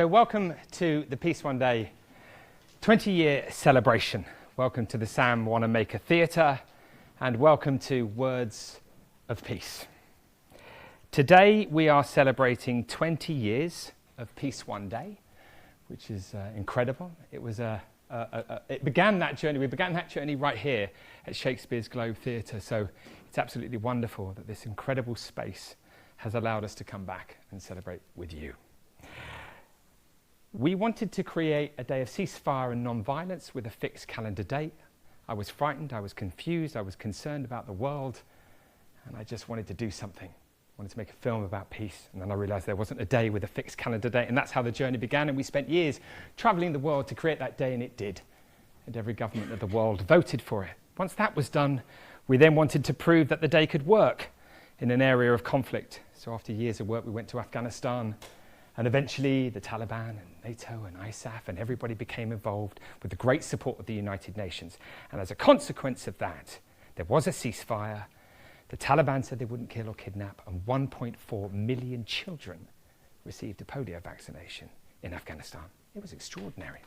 So welcome to the Peace One Day 20-year celebration. Welcome to the Sam Wanamaker Theatre, and welcome to Words of Peace. Today we are celebrating 20 years of Peace One Day, which is incredible. It was it began that journey. We began that journey right here at Shakespeare's Globe Theatre. So it's absolutely wonderful that this incredible space has allowed us to come back and celebrate with you. We wanted to create a day of ceasefire and non-violence with a fixed calendar date. I was frightened, I was confused, I was concerned about the world, and I just wanted to do something. I wanted to make a film about peace, and then I realised there wasn't a day with a fixed calendar date, and that's how the journey began, and we spent years travelling the world to create that day, and it did. And every government of the world voted for it. Once that was done, we then wanted to prove that the day could work in an area of conflict. So after years of work, we went to Afghanistan, and eventually the Taliban and NATO and ISAF and everybody became involved with the great support of the United Nations. And as a consequence of that, there was a ceasefire. The Taliban said they wouldn't kill or kidnap, and 1.4 million children received a polio vaccination in Afghanistan. It was extraordinary.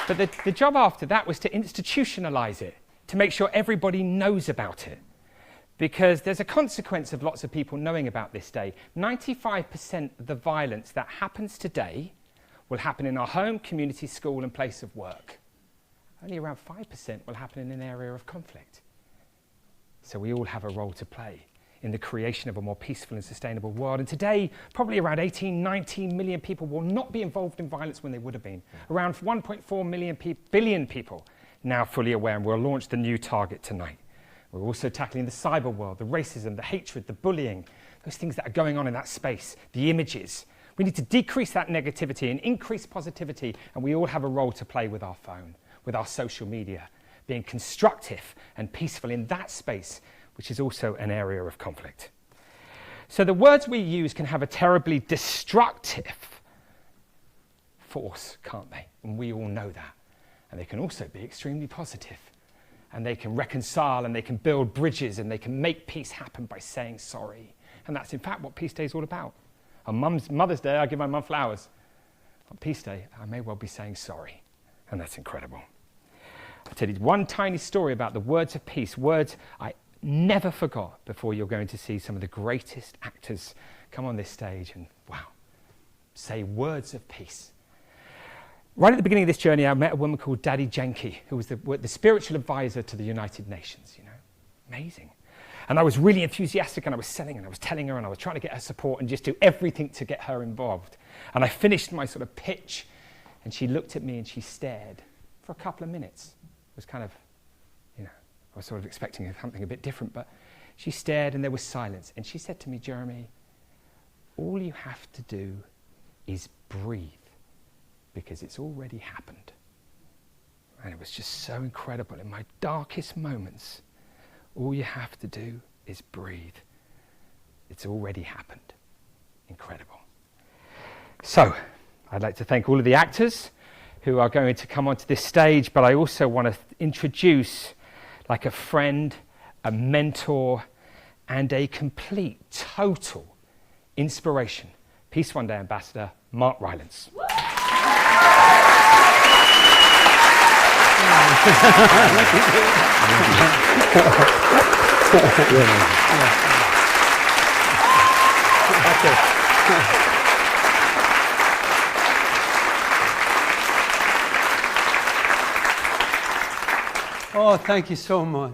But the job after that was to institutionalize it, to make sure everybody knows about it. Because there's a consequence of lots of people knowing about this day. 95% of the violence that happens today will happen in our home, community, school, and place of work. Only around 5% will happen in an area of conflict. So we all have a role to play in the creation of a more peaceful and sustainable world. And today, probably around 18, 19 million people will not be involved in violence when they would have been. Around 1.4 billion people now fully aware, and we'll launch the new target tonight. We're also tackling the cyber world, the racism, the hatred, the bullying, those things that are going on in that space, the images. We need to decrease that negativity and increase positivity, and we all have a role to play with our phone, with our social media, being constructive and peaceful in that space, which is also an area of conflict. So the words we use can have a terribly destructive force, can't they? And we all know that. And they can also be extremely positive. And they can reconcile, and they can build bridges, and they can make peace happen by saying sorry. And that's in fact what Peace Day is all about. On Mother's Day, I give my mum flowers. On Peace Day, I may well be saying sorry. And that's incredible. I'll tell you one tiny story about the words of peace, words I never forgot before you're going to see some of the greatest actors come on this stage and, wow, say words of peace. Right at the beginning of this journey, I met a woman called Daddy Janki, who was the spiritual advisor to the United Nations, you know. Amazing. And I was really enthusiastic, and I was selling, and I was telling her, and I was trying to get her support and just do everything to get her involved. And I finished my sort of pitch, and she looked at me and she stared for a couple of minutes. It was kind of, you know, I was sort of expecting something a bit different, but she stared and there was silence. And she said to me, Jeremy, all you have to do is breathe, because it's already happened. And it was just so incredible. In my darkest moments, all you have to do is breathe. It's already happened. Incredible. So, I'd like to thank all of the actors who are going to come onto this stage, but I also want to introduce, like a friend, a mentor, and a complete, total inspiration, Peace One Day Ambassador, Mark Rylance. Oh, thank you so much.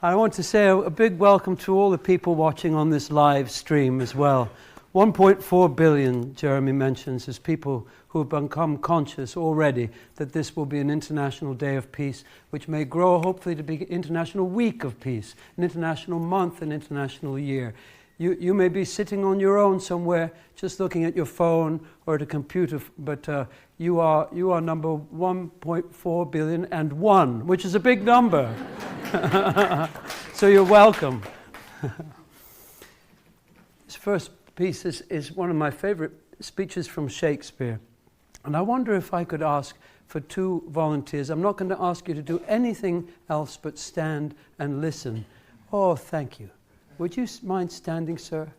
I want to say a big welcome to all the people watching on this live stream as well. 1.4 billion, Jeremy mentions, is people who have become conscious already that this will be an International Day of Peace, which may grow hopefully to be International Week of Peace, an International Month, an International Year. You may be sitting on your own somewhere, just looking at your phone or at a computer, but you are number 1.4 billion and one, which is a big number. So you're welcome. This first piece is one of my favorite speeches from Shakespeare. And I wonder if I could ask for 2 volunteers. I'm not going to ask you to do anything else but stand and listen. Oh, thank you. Would you mind standing, sir?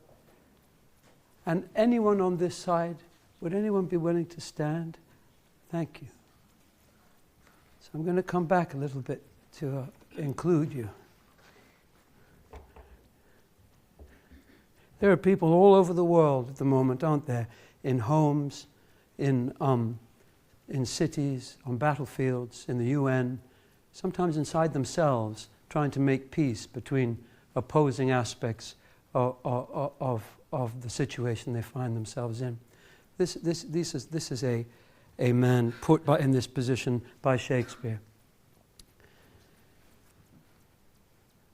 And anyone on this side, would anyone be willing to stand? Thank you. So I'm going to come back a little bit to include you. There are people all over the world at the moment, aren't there? In homes, in cities, on battlefields, in the UN, sometimes inside themselves, trying to make peace between opposing aspects of the situation they find themselves in. This is a man put in this position by Shakespeare.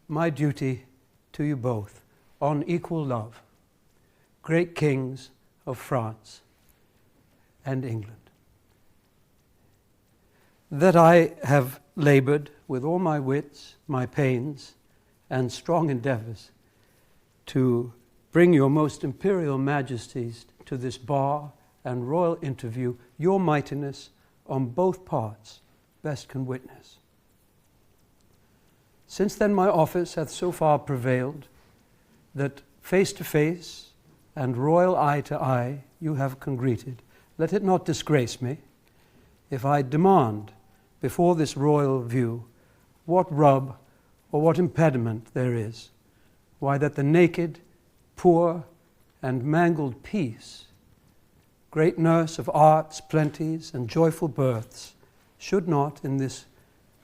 My duty to you both, on equal love, great kings of France and England, that I have labored with all my wits, my pains, and strong endeavors to bring your most imperial majesties to this bar and royal interview, your mightiness on both parts best can witness. Since then my office hath so far prevailed, that face to face and royal eye to eye you have congreted. Let it not disgrace me, if I demand before this royal view what rub or what impediment there is, why that the naked, poor, and mangled peace, great nurse of arts, plenties, and joyful births, should not in this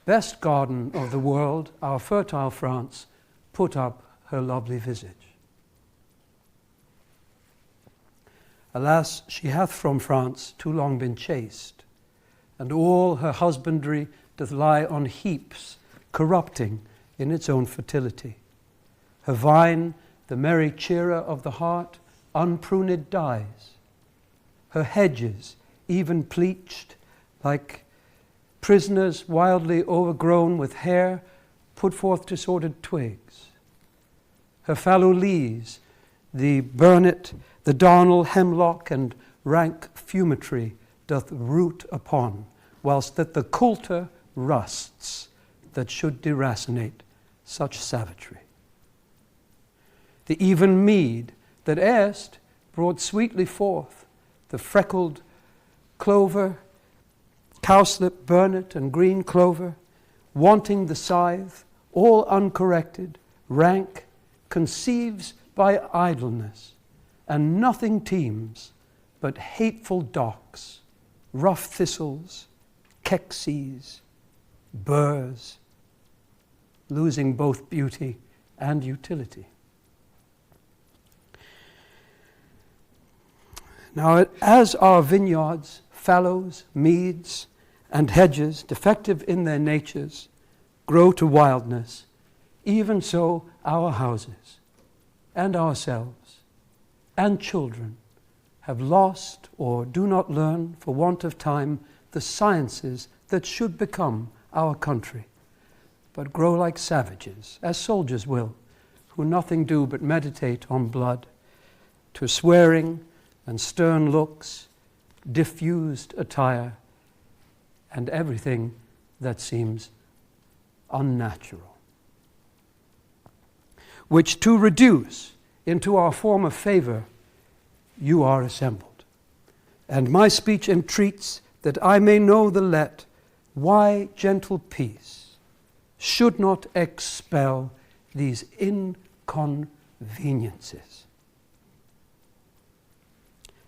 best garden of the world, our fertile France, put up her lovely visage. Alas, she hath from France too long been chased, and all her husbandry doth lie on heaps, corrupting in its own fertility. Her vine, the merry cheerer of the heart, unpruned dies. Her hedges, even pleached, like prisoners wildly overgrown with hair, put forth disordered twigs. Her fallow leaves, the burnet, the darnel, hemlock, and rank fumitory doth root upon, whilst that the coulter rusts that should deracinate such savagery. The even mead that erst brought sweetly forth the freckled clover, cowslip, burnet, and green clover, wanting the scythe, all uncorrected, rank, conceives by idleness, and nothing teems but hateful docks, rough thistles, kexes, burrs, losing both beauty and utility. Now, as our vineyards, fallows, meads, and hedges, defective in their natures, grow to wildness, even so our houses, and ourselves, and children have lost or do not learn, for want of time, the sciences that should become our country, but grow like savages, as soldiers will, who nothing do but meditate on blood, to swearing and stern looks, diffused attire, and everything that seems unnatural, which to reduce into our form of favor you are assembled. And my speech entreats that I may know the let, why gentle peace should not expel these inconveniences,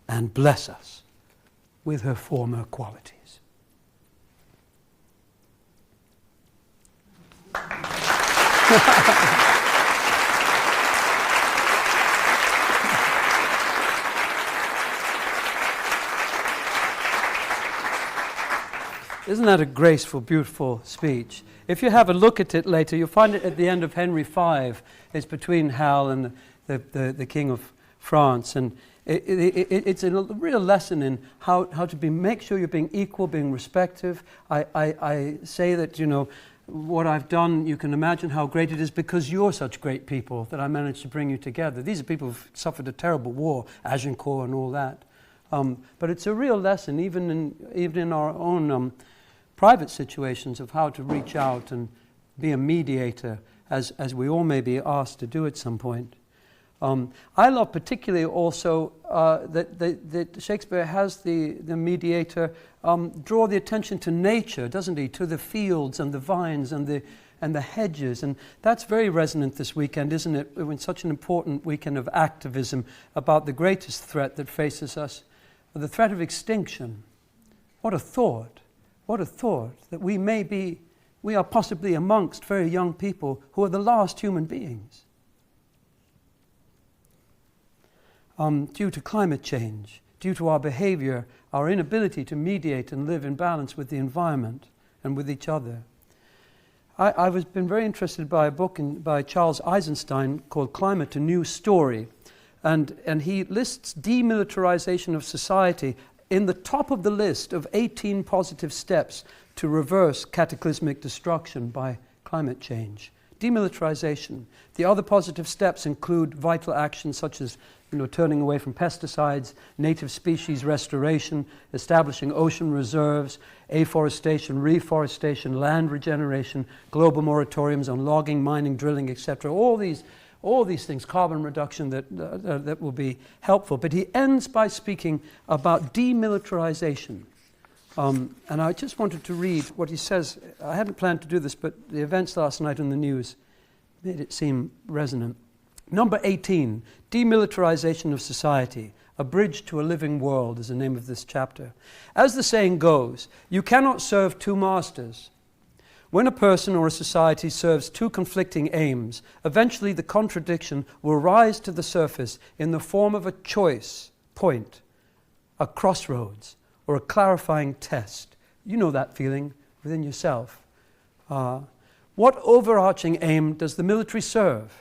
and bless us with her former qualities. Isn't that a graceful, beautiful speech? If you have a look at it later, you'll find it at the end of Henry V. It's between Hal and the King of France. And it's a real lesson in how to make sure you're being equal, being respectful. I say that, what I've done, you can imagine how great it is because you're such great people that I managed to bring you together. These are people who've suffered a terrible war, Agincourt and all that. But it's a real lesson, even in our own private situations, of how to reach out and be a mediator as we all may be asked to do at some point. I love particularly also that Shakespeare has the mediator draw the attention to nature, doesn't he? To the fields and the vines and the hedges. And that's very resonant this weekend, isn't it? In such an important weekend of activism about the greatest threat that faces us, the threat of extinction. What a thought. What a thought that we are possibly amongst very young people who are the last human beings. Due to climate change, due to our behavior, our inability to mediate and live in balance with the environment and with each other. I've been very interested by a book by Charles Eisenstein called Climate, a New Story. And he lists demilitarization of society in the top of the list of 18 positive steps to reverse cataclysmic destruction by climate change. Demilitarization. The other positive steps include vital actions such as turning away from pesticides, native species restoration, establishing ocean reserves, afforestation, reforestation, land regeneration, global moratoriums on logging, mining, drilling, etc. All these things, carbon reduction that will be helpful. But he ends by speaking about demilitarization. And I just wanted to read what he says. I hadn't planned to do this, but the events last night in the news made it seem resonant. Number 18, demilitarization of society. A Bridge to a Living World is the name of this chapter. As the saying goes, you cannot serve two masters. When a person or a society serves two conflicting aims, eventually the contradiction will rise to the surface in the form of a choice point, a crossroads, or a clarifying test. You know that feeling within yourself. What overarching aim does the military serve?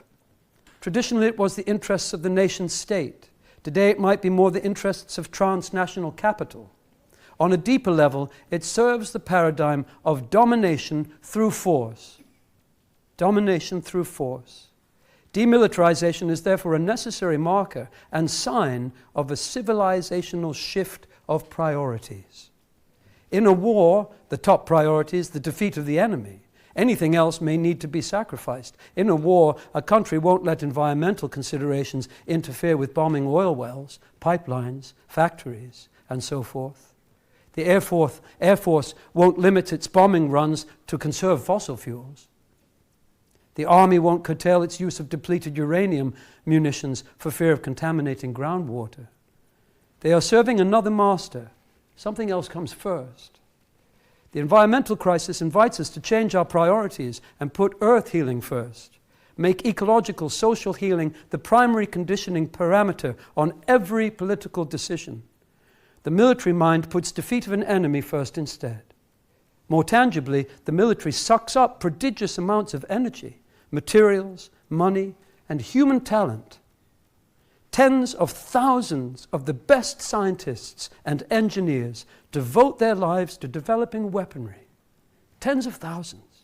Traditionally, it was the interests of the nation-state. Today, it might be more the interests of transnational capital. On a deeper level, it serves the paradigm of domination through force. Domination through force. Demilitarization is therefore a necessary marker and sign of a civilizational shift of priorities. In a war, the top priority is the defeat of the enemy. Anything else may need to be sacrificed. In a war, a country won't let environmental considerations interfere with bombing oil wells, pipelines, factories, and so forth. The Air Force won't limit its bombing runs to conserve fossil fuels. The Army won't curtail its use of depleted uranium munitions for fear of contaminating groundwater. They are serving another master. Something else comes first. The environmental crisis invites us to change our priorities and put earth healing first. Make ecological, social healing the primary conditioning parameter on every political decision. The military mind puts defeat of an enemy first instead. More tangibly, the military sucks up prodigious amounts of energy, materials, money, and human talent. Tens of thousands of the best scientists and engineers devote their lives to developing weaponry. Tens of thousands.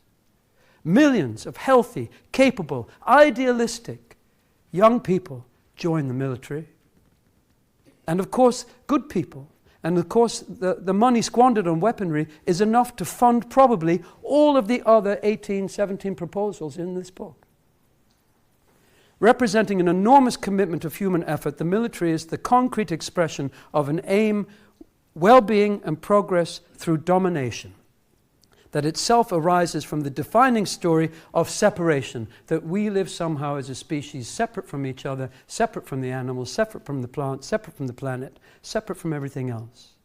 Millions of healthy, capable, idealistic young people join the military. And of course, good people. And of course, the money squandered on weaponry is enough to fund probably all of the other 18, 17 proposals in this book. Representing an enormous commitment of human effort, the military is the concrete expression of an aim, well-being and progress through domination, that itself arises from the defining story of separation, that we live somehow as a species separate from each other, separate from the animals, separate from the plants, separate from the planet, separate from everything else.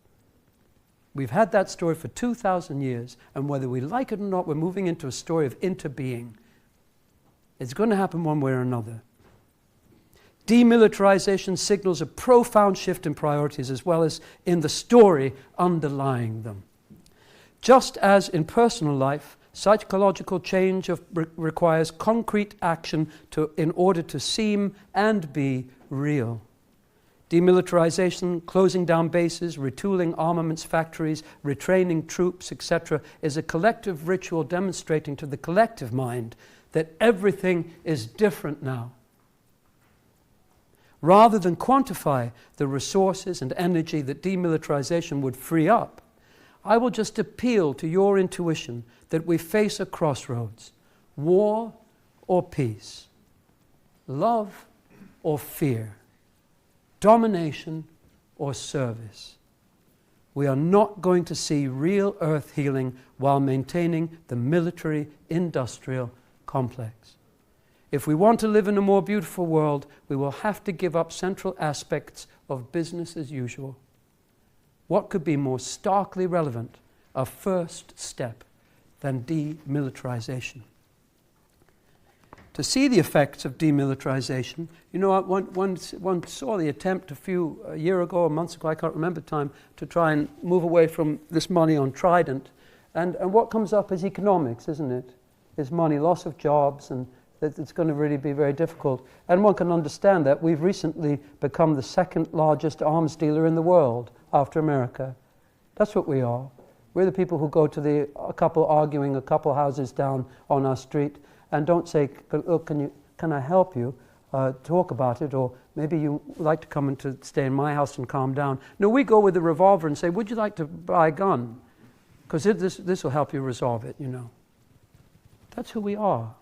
We've had that story for 2,000 years, and whether we like it or not, we're moving into a story of interbeing. It's going to happen one way or another. Demilitarization signals a profound shift in priorities as well as in the story underlying them. Just as in personal life, psychological change requires concrete action in order to seem and be real. Demilitarization, closing down bases, retooling armaments factories, retraining troops, etc., is a collective ritual demonstrating to the collective mind that everything is different now. Rather than quantify the resources and energy that demilitarization would free up, I will just appeal to your intuition that we face a crossroads, war or peace, love or fear, domination or service. We are not going to see real earth healing while maintaining the military-industrial complex. If we want to live in a more beautiful world, we will have to give up central aspects of business as usual. What could be more starkly relevant, a first step, than demilitarization? To see the effects of demilitarization, you know, one saw the attempt a year ago or months ago, I can't remember time, to try and move away from this money on Trident. And what comes up is economics, isn't it? Is money, loss of jobs, and that it's going to really be very difficult. And one can understand that. We've recently become the second largest arms dealer in the world after America. That's what we are. We're the people who go to a couple arguing a couple houses down on our street and don't say, look, can I help you talk about it, or maybe you like to come and to stay in my house and calm down. No, we go with a revolver and say, would you like to buy a gun? Because this will help you resolve it, you know. That's who we are.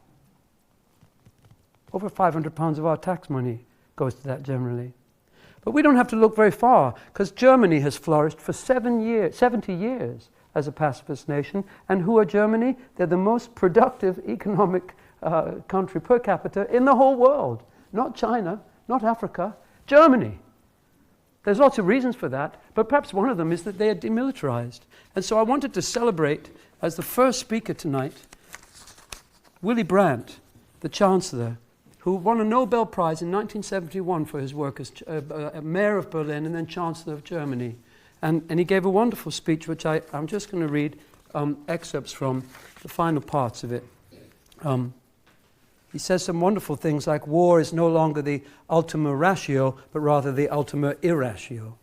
Over £500 of our tax money goes to that generally. But we don't have to look very far, because Germany has flourished for 70 years as a pacifist nation. And who are Germany? They're the most productive economic country per capita in the whole world. Not China, not Africa, Germany. There's lots of reasons for that, but perhaps one of them is that they are demilitarized. And so I wanted to celebrate, as the first speaker tonight, Willy Brandt, the Chancellor, who won a Nobel Prize in 1971 for his work as Mayor of Berlin and then Chancellor of Germany. And he gave a wonderful speech, which I'm just going to read excerpts from, the final parts of it. He says some wonderful things like, war is no longer the ultima ratio, but rather the ultima irratio.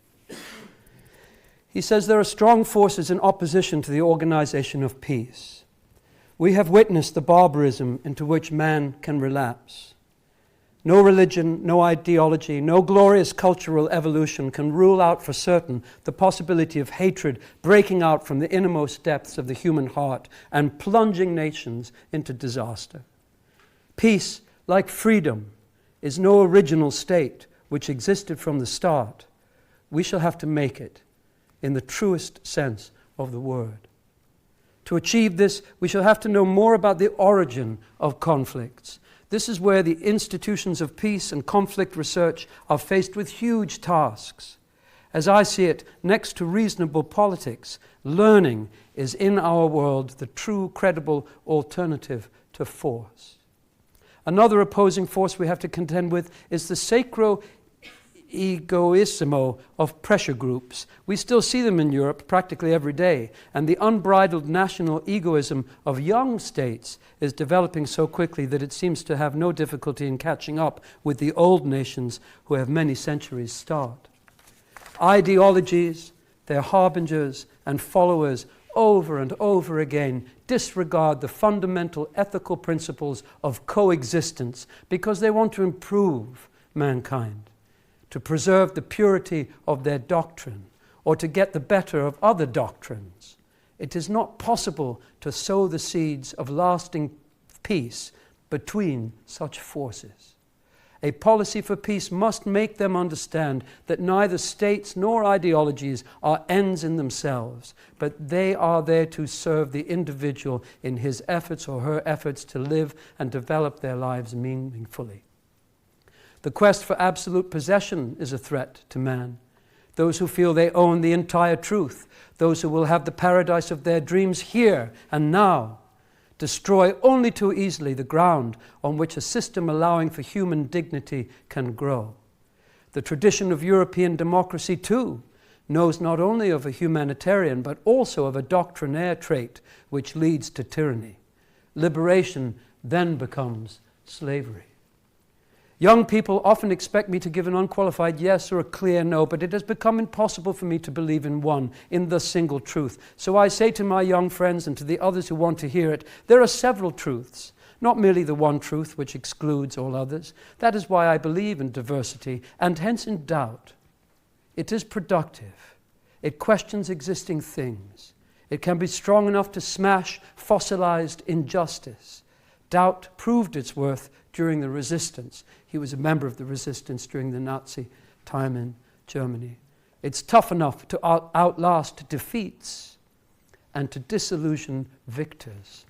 He says there are strong forces in opposition to the organization of peace. We have witnessed the barbarism into which man can relapse. No religion, no ideology, no glorious cultural evolution can rule out for certain the possibility of hatred breaking out from the innermost depths of the human heart and plunging nations into disaster. Peace, like freedom, is no original state which existed from the start. We shall have to make it in the truest sense of the word. To achieve this, we shall have to know more about the origin of conflicts. This is where the institutions of peace and conflict research are faced with huge tasks. As I see it, next to reasonable politics, learning is in our world the true, credible alternative to force. Another opposing force we have to contend with is the sacro-egoissimo of pressure groups. We still see them in Europe practically every day, and the unbridled national egoism of young states is developing so quickly that it seems to have no difficulty in catching up with the old nations who have many centuries start. Ideologies, their harbingers and followers over and over again disregard the fundamental ethical principles of coexistence because they want to improve mankind, to preserve the purity of their doctrine, or to get the better of other doctrines. It is not possible to sow the seeds of lasting peace between such forces. A policy for peace must make them understand that neither states nor ideologies are ends in themselves, but they are there to serve the individual in his efforts or her efforts to live and develop their lives meaningfully. The quest for absolute possession is a threat to man. Those who feel they own the entire truth, those who will have the paradise of their dreams here and now, destroy only too easily the ground on which a system allowing for human dignity can grow. The tradition of European democracy, too, knows not only of a humanitarian but also of a doctrinaire trait which leads to tyranny. Liberation then becomes slavery. Young people often expect me to give an unqualified yes or a clear no, but it has become impossible for me to believe in one, in the single truth. So I say to my young friends and to the others who want to hear it, there are several truths, not merely the one truth which excludes all others. That is why I believe in diversity, and hence in doubt. It is productive. It questions existing things. It can be strong enough to smash fossilized injustice. Doubt proved its worth during the resistance. He was a member of the resistance during the Nazi time in Germany. It's tough enough to outlast defeats and to disillusion victors.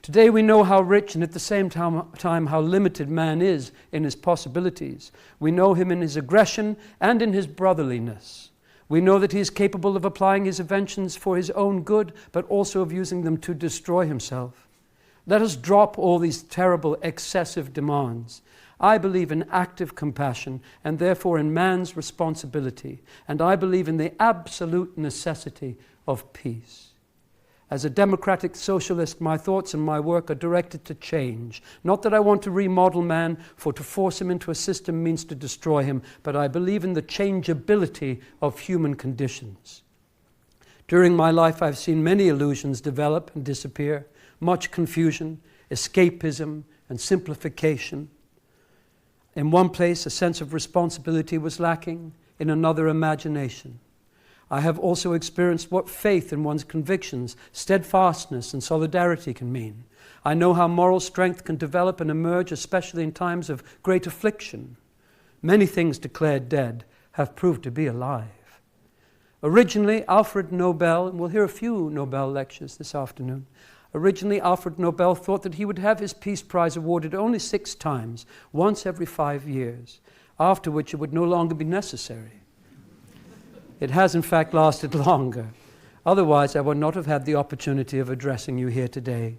Today we know how rich and at the same time how limited man is in his possibilities. We know him in his aggression and in his brotherliness. We know that he is capable of applying his inventions for his own good, but also of using them to destroy himself. Let us drop all these terrible, excessive demands. I believe in active compassion and therefore in man's responsibility, and I believe in the absolute necessity of peace. As a democratic socialist, my thoughts and my work are directed to change. Not that I want to remodel man, for to force him into a system means to destroy him, but I believe in the changeability of human conditions. During my life, I've seen many illusions develop and disappear, much confusion, escapism, and simplification. In one place, a sense of responsibility was lacking, in another, imagination. I have also experienced what faith in one's convictions, steadfastness, and solidarity can mean. I know how moral strength can develop and emerge, especially in times of great affliction. Many things declared dead have proved to be alive. Originally, Alfred Nobel, and we'll hear a few Nobel lectures this afternoon. Originally, Alfred Nobel thought that he would have his Peace Prize awarded only 6 times, once every 5 years, after which it would no longer be necessary. It has, in fact, lasted longer. Otherwise, I would not have had the opportunity of addressing you here today.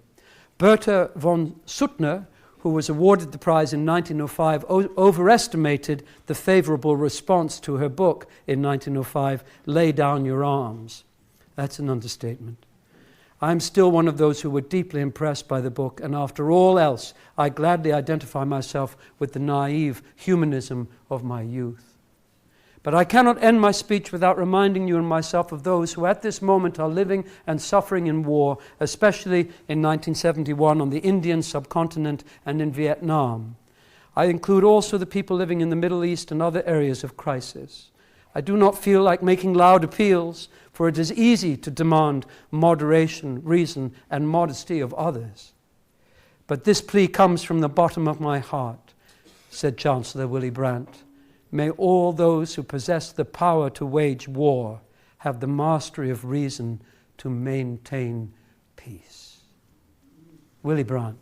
Bertha von Suttner, who was awarded the prize in 1905, overestimated the favorable response to her book in 1905, Lay Down Your Arms. That's an understatement. I'm still one of those who were deeply impressed by the book, and after all else, I gladly identify myself with the naive humanism of my youth. But I cannot end my speech without reminding you and myself of those who at this moment are living and suffering in war, especially in 1971 on the Indian subcontinent and in Vietnam. I include also the people living in the Middle East and other areas of crisis. I do not feel like making loud appeals, for it is easy to demand moderation, reason, and modesty of others. But this plea comes from the bottom of my heart, said Chancellor Willy Brandt. May all those who possess the power to wage war have the mastery of reason to maintain peace. Willy Brandt.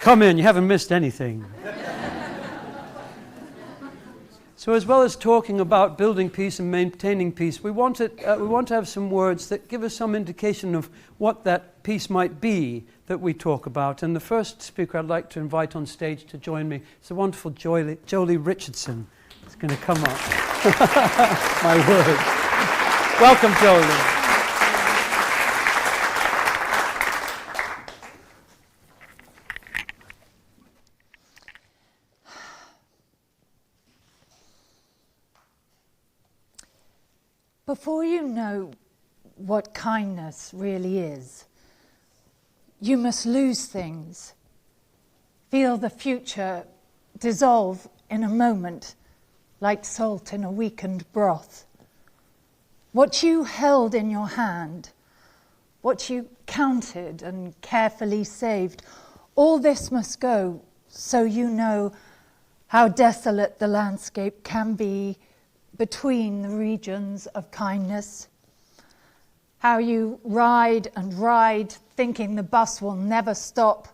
Come in, you haven't missed anything. So as well as talking about building peace and maintaining peace, we want to have some words that give us some indication of what that peace might be that we talk about. And the first speaker I'd like to invite on stage to join me is the wonderful Jolie Richardson. It's going to come up. My word. Welcome, Jolie. Before you know what kindness really is, you must lose things, feel the future dissolve in a moment like salt in a weakened broth. What you held in your hand, what you counted and carefully saved, all this must go so you know how desolate the landscape can be between the regions of kindness, how you ride and ride thinking the bus will never stop,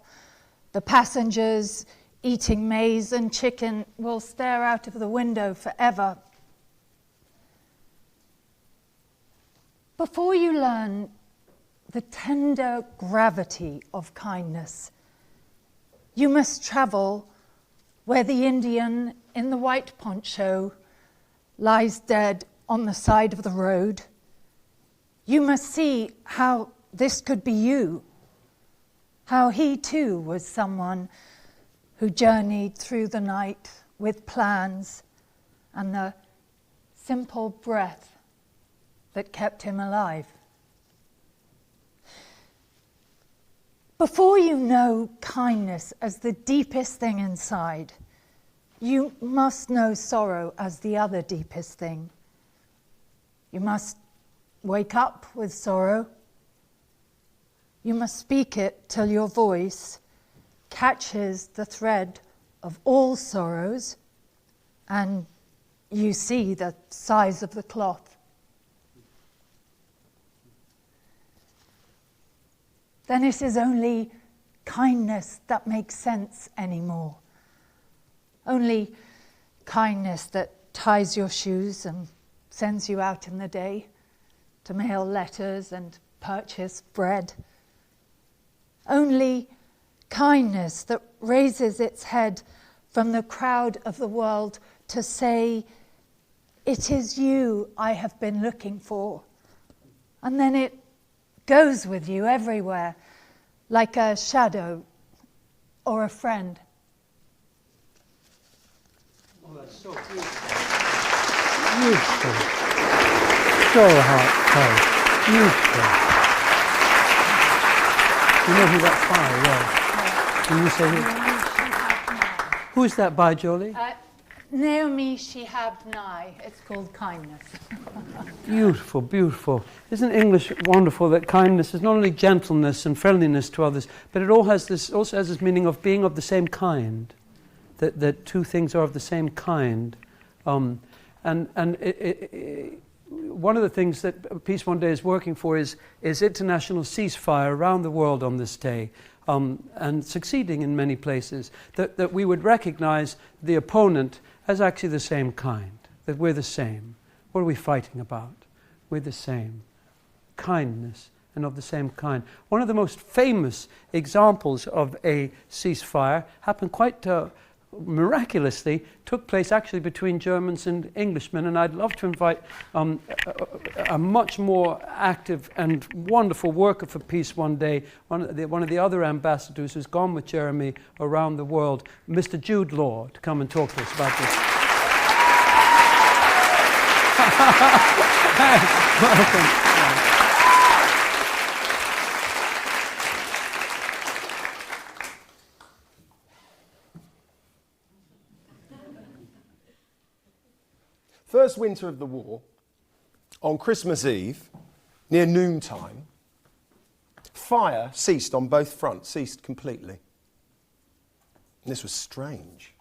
the passengers eating maize and chicken will stare out of the window forever. Before you learn the tender gravity of kindness, you must travel where the Indian in the white poncho lies dead on the side of the road. You must see how this could be you, how he too was someone who journeyed through the night with plans and the simple breath that kept him alive. Before you know kindness as the deepest thing inside, You must know sorrow as the other deepest thing. You must wake up with sorrow. You must speak it till your voice catches the thread of all sorrows and you see the size of the cloth. Then it is only kindness that makes sense anymore. Only kindness that ties your shoes and sends you out in the day to mail letters and purchase bread. Only kindness that raises its head from the crowd of the world to say, "It is you I have been looking for." And then it goes with you everywhere, like a shadow or a friend. Oh, that's so beautiful. Beautiful. So heartfelt. Beautiful. You know who that's by, yeah. Can you say who? Who's that by, Jolie? Naomi Shihab Nye. It's called Kindness. Beautiful, beautiful. Isn't English wonderful that kindness is not only gentleness and friendliness to others, but it also has this meaning of being of the same kind. That two things are of the same kind. One of the things that Peace One Day is working for is international ceasefire around the world on this day, and succeeding in many places, that we would recognize the opponent as actually the same kind, that we're the same. What are we fighting about? We're the same. Kindness and of the same kind. One of the most famous examples of a ceasefire happened quite miraculously, took place actually between Germans and Englishmen, and I'd love to invite a much more active and wonderful worker for Peace One Day, one of the other ambassadors who's gone with Jeremy around the world, Mr. Jude Law, to come and talk to us about this. Welcome. First winter of the war, on Christmas Eve, near noontime, fire ceased on both fronts, ceased completely. And this was strange.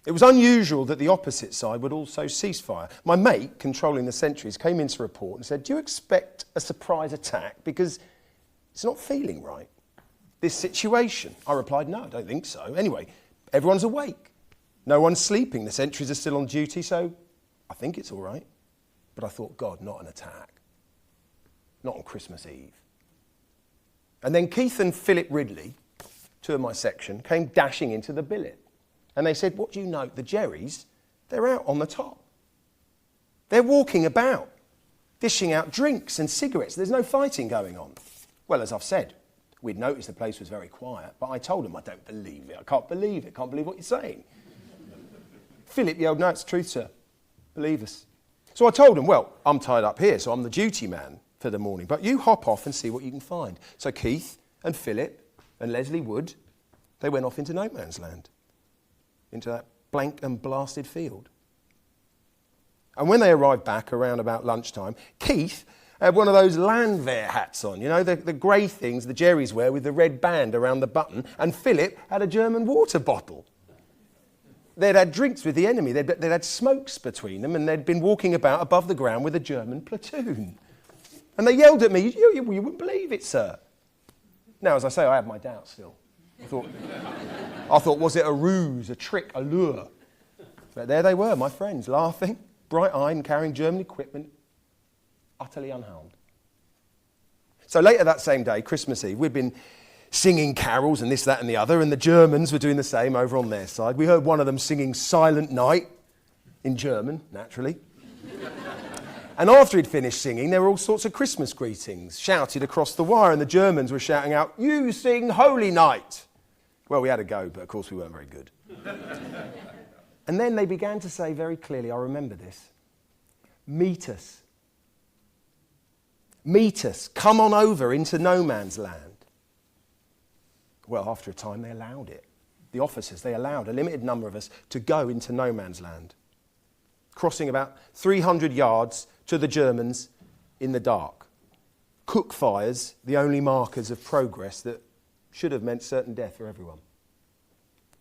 It was unusual that the opposite side would also cease fire. My mate, controlling the sentries, came in to report and said, "Do you expect a surprise attack? Because it's not feeling right, this situation." I replied, "No, I don't think so. Anyway, everyone's awake. No one's sleeping. The sentries are still on duty, so I think it's all right." But I thought, God, not an attack. Not on Christmas Eve. And then Keith and Philip Ridley, two of my section, came dashing into the billet. And they said, "What do you know? The Jerrys, they're out on the top. They're walking about, dishing out drinks and cigarettes. There's no fighting going on." Well, as I've said, we'd noticed the place was very quiet, but I told them, "I don't believe it. I can't believe it. Can't believe what you're saying." Philip yelled, "No, it's the truth, sir. Believe us." So I told him, "Well, I'm tied up here, so I'm the duty man for the morning, but you hop off and see what you can find." So Keith and Philip and Leslie Wood, they went off into no man's land, into that blank and blasted field. And when they arrived back around about lunchtime, Keith had one of those Landwehr hats on, you know, the grey things the Jerrys wear with the red band around the button, and Philip had a German water bottle. They'd had drinks with the enemy, they'd had smokes between them, and they'd been walking about above the ground with a German platoon. And they yelled at me, you wouldn't believe it, sir." Now, as I say, I had my doubts still. I thought, was it a ruse, a trick, a lure? But there they were, my friends, laughing, bright-eyed and carrying German equipment, utterly unharmed. So later that same day, Christmas Eve, we'd been singing carols and this, that and the other, and the Germans were doing the same over on their side. We heard one of them singing Silent Night in German, naturally. And after he'd finished singing, there were all sorts of Christmas greetings shouted across the wire, and the Germans were shouting out, "You sing Holy Night." Well, we had a go, but of course we weren't very good. And then they began to say very clearly, I remember this, "Meet us. Meet us. Come on over into no man's land." Well, after a time, they allowed it. the officers, they allowed a limited number of us to go into no man's land, crossing about 300 yards to the Germans in the dark. Cook fires, the only markers of progress that should have meant certain death for everyone.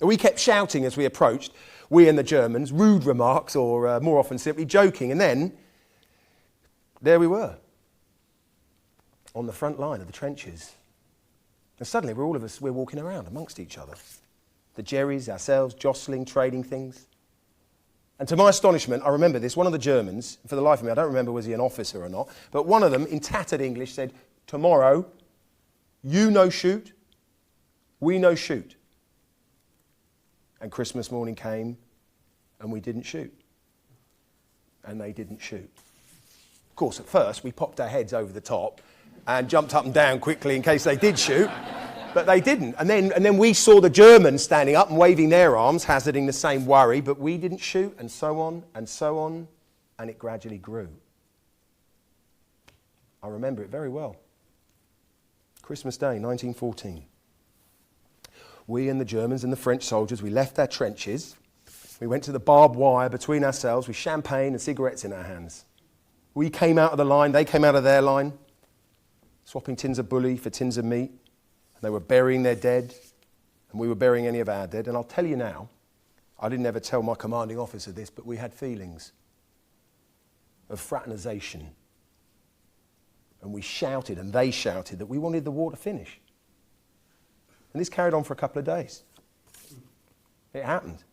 And we kept shouting as we approached, we and the Germans, rude remarks or more often simply joking. And then there we were, on the front line of the trenches. And suddenly we're walking around amongst each other. The Jerrys, ourselves, jostling, trading things. And to my astonishment, I remember this, one of the Germans, for the life of me, I don't remember was he an officer or not, but one of them, in tattered English, said, tomorrow, you no shoot, we no shoot. And Christmas morning came, and we didn't shoot. And they didn't shoot. Of course, at first, we popped our heads over the top and jumped up and down quickly in case they did shoot. But they didn't. And then we saw the Germans standing up and waving their arms, hazarding the same worry, but we didn't shoot, and so on, and it gradually grew. I remember it very well. Christmas Day, 1914. We and the Germans and the French soldiers, we left our trenches. We went to the barbed wire between ourselves with champagne and cigarettes in our hands. We came out of the line, they came out of their line, swapping tins of bully for tins of meat. They were burying their dead, and we were burying any of our dead. And I'll tell you now, I didn't ever tell my commanding officer this, but we had feelings of fraternization. And we shouted, and they shouted, that we wanted the war to finish. And this carried on for a couple of days. It happened.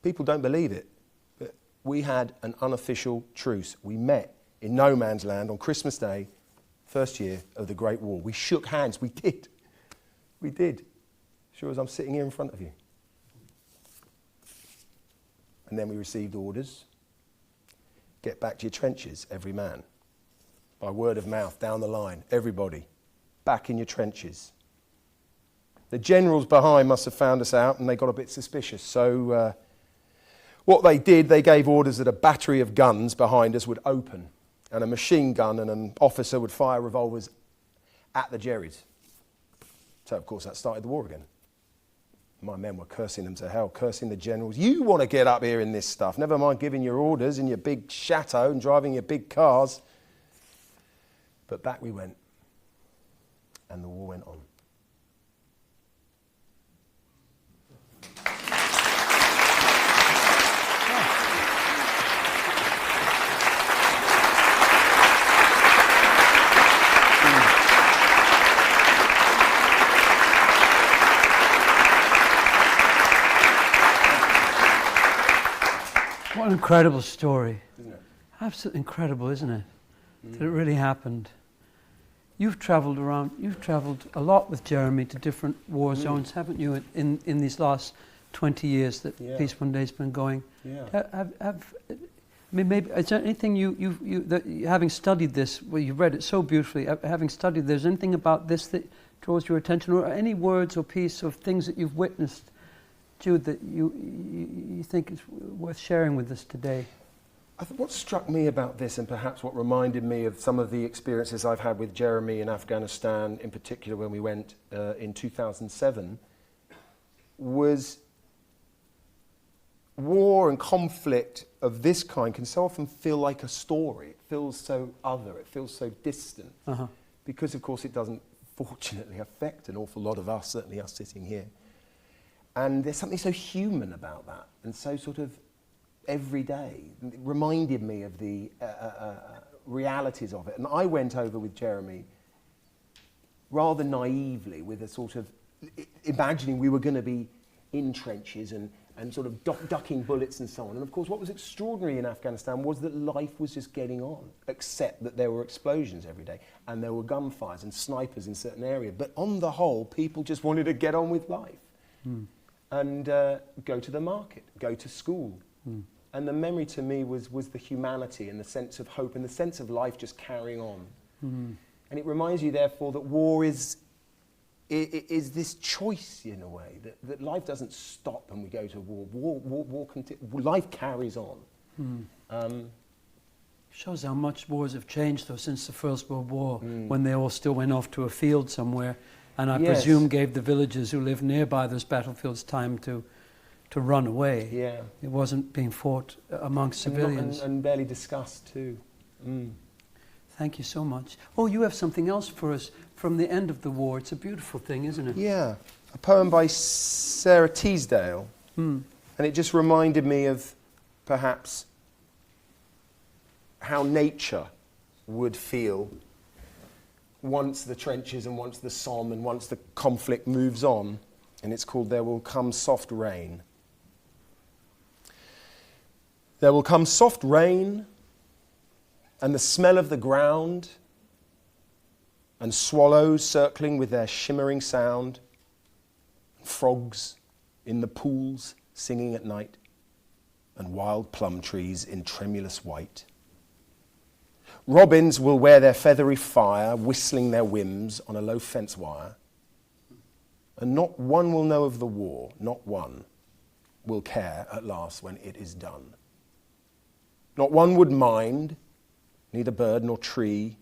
People don't believe it, but we had an unofficial truce. We met in no man's land on Christmas Day, first year of the Great War. We shook hands. We did. We did. Sure as I'm sitting here in front of you. And then we received orders. Get back to your trenches, every man. By word of mouth, down the line, everybody. Back in your trenches. The generals behind must have found us out and they got a bit suspicious. So what they did, they gave orders that a battery of guns behind us would open. And a machine gun and an officer would fire revolvers at the Jerrys. So, of course, that started the war again. My men were cursing them to hell, cursing the generals. You want to get up here in this stuff. Never mind giving your orders in your big chateau and driving your big cars. But back we went. And the war went on. What an incredible story. Isn't it? Absolutely incredible, isn't it? That it really happened. You've travelled around, you've travelled a lot with Jeremy to different war zones, haven't you, in these last 20 years that Peace One Day's been going? Yeah. I mean, maybe, is there anything having studied this, well, you've read it so beautifully, having studied, there's anything about this that draws your attention, or any words or piece of things that you've witnessed, Jude, that you think is worth sharing with us today? I think what struck me about this, and perhaps what reminded me of some of the experiences I've had with Jeremy in Afghanistan, in particular when we went in 2007, was war and conflict of this kind can so often feel like a story. It feels so other, it feels so distant, because of course it doesn't fortunately affect an awful lot of us, certainly us sitting here. And there's something so human about that, and so sort of everyday. It reminded me of the realities of it. And I went over with Jeremy rather naively, with a sort of imagining we were going to be in trenches and sort of ducking bullets and so on. And of course what was extraordinary in Afghanistan was that life was just getting on, except that there were explosions every day and there were gunfires and snipers in certain areas. But on the whole, people just wanted to get on with life. And go to the market, go to school. And the memory to me was the humanity and the sense of hope and the sense of life just carrying on. And it reminds you, therefore, that war is this choice, in a way, that life doesn't stop when we go to war. Life carries on. Shows how much wars have changed, though, since the First World War, when they all still went off to a field somewhere. and I Yes. presume gave the villagers who lived nearby those battlefields time to run away. Yeah. It wasn't being fought amongst civilians. And barely discussed too. Mm. Thank you so much. Oh, you have something else for us from the end of the war. It's a beautiful thing, isn't it? Yeah, a poem by Sarah Teasdale. Mm. And it just reminded me of perhaps how nature would feel once the trenches and once the Somme and once the conflict moves on. And it's called There Will Come Soft Rain. There will come soft rain and the smell of the ground and swallows circling with their shimmering sound, frogs in the pools singing at night, and wild plum trees in tremulous white. Robins will wear their feathery fire, whistling their whims on a low fence wire, and not one will know of the war, not one will care at last when it is done. Not one would mind, neither bird nor tree,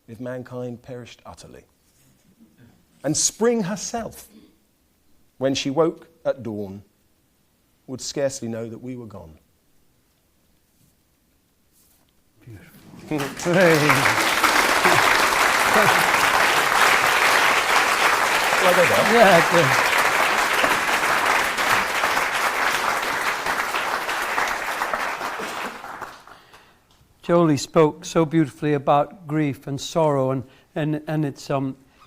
if mankind perished utterly. And spring herself, when she woke at dawn, would scarcely know that we were gone. Beautiful. Yeah, good. Jolie spoke so beautifully about grief and sorrow and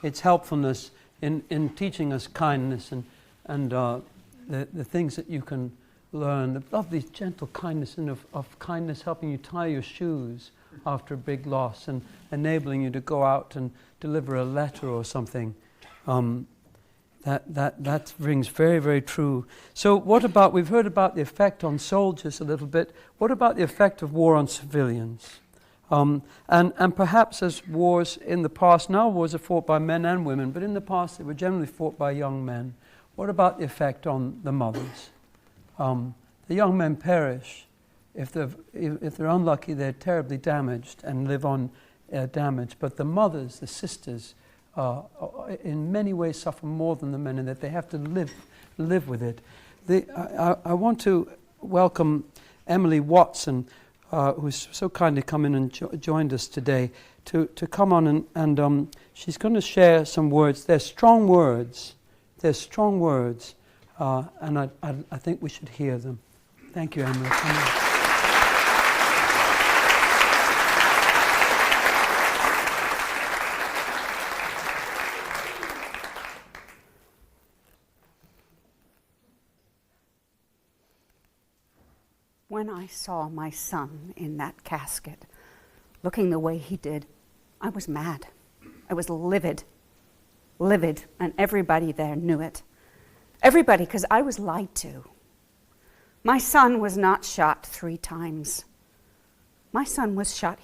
its helpfulness in teaching us kindness and the things that you can learn. The lovely gentle kindness and of kindness helping you tie your shoes after a big loss and enabling you to go out and deliver a letter or something. That rings very, very true. So what about, we've heard about the effect on soldiers a little bit. What about the effect of war on civilians? And perhaps as wars in the past, now wars are fought by men and women, but in the past they were generally fought by young men. What about the effect on the mothers? The young men perish. If they're unlucky, they're terribly damaged and live on damage. But the mothers, the sisters, in many ways suffer more than the men in that they have to live with it. I want to welcome Emily Watson, who's so kindly come in and joined us today, to come on and she's going to share some words. They're strong words. They're strong words, and I think we should hear them. Thank you, Emily. Come on. When I saw my son in that casket, looking the way he did, I was mad. I was livid, and everybody there knew it. Everybody, because I was lied to. My son was not shot 3 times. My son was shot,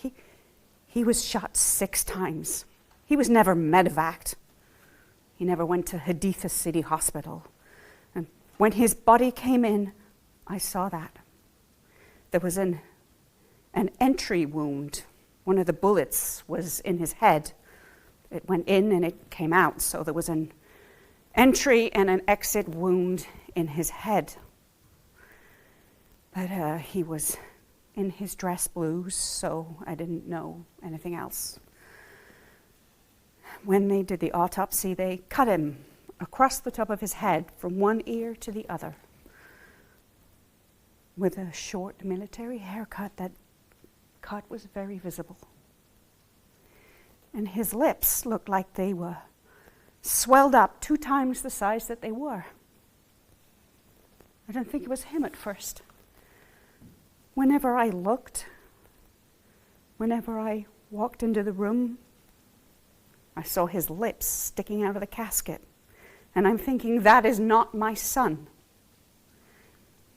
he was shot 6 times. He was never medevaced. He never went to Haditha City Hospital. And when his body came in, I saw that. There was an entry wound. One of the bullets was in his head. It went in and it came out, so there was an entry and an exit wound in his head. But he was in his dress blues, so I didn't know anything else. When they did the autopsy, they cut him across the top of his head from one ear to the other with a short military haircut. That cut was very visible. And his lips looked like they were swelled up 2 times the size that they were. I didn't think it was him at first. Whenever I looked, whenever I walked into the room, I saw his lips sticking out of the casket. And I'm thinking, that is not my son.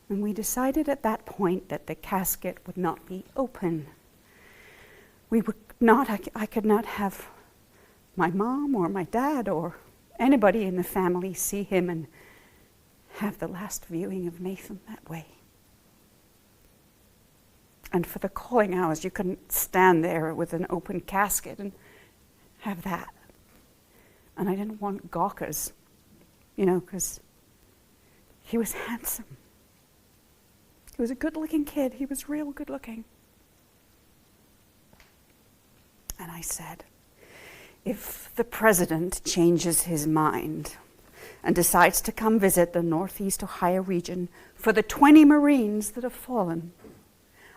And we decided at that point that the casket would not be open. We would not, I could not have my mom or my dad or anybody in the family see him and have the last viewing of Nathan that way. And for the calling hours, you couldn't stand there with an open casket and have that. And I didn't want gawkers, you know, because he was handsome. He was a good-looking kid. He was real good-looking. And I said, if the president changes his mind and decides to come visit the Northeast Ohio region for the 20 Marines that have fallen,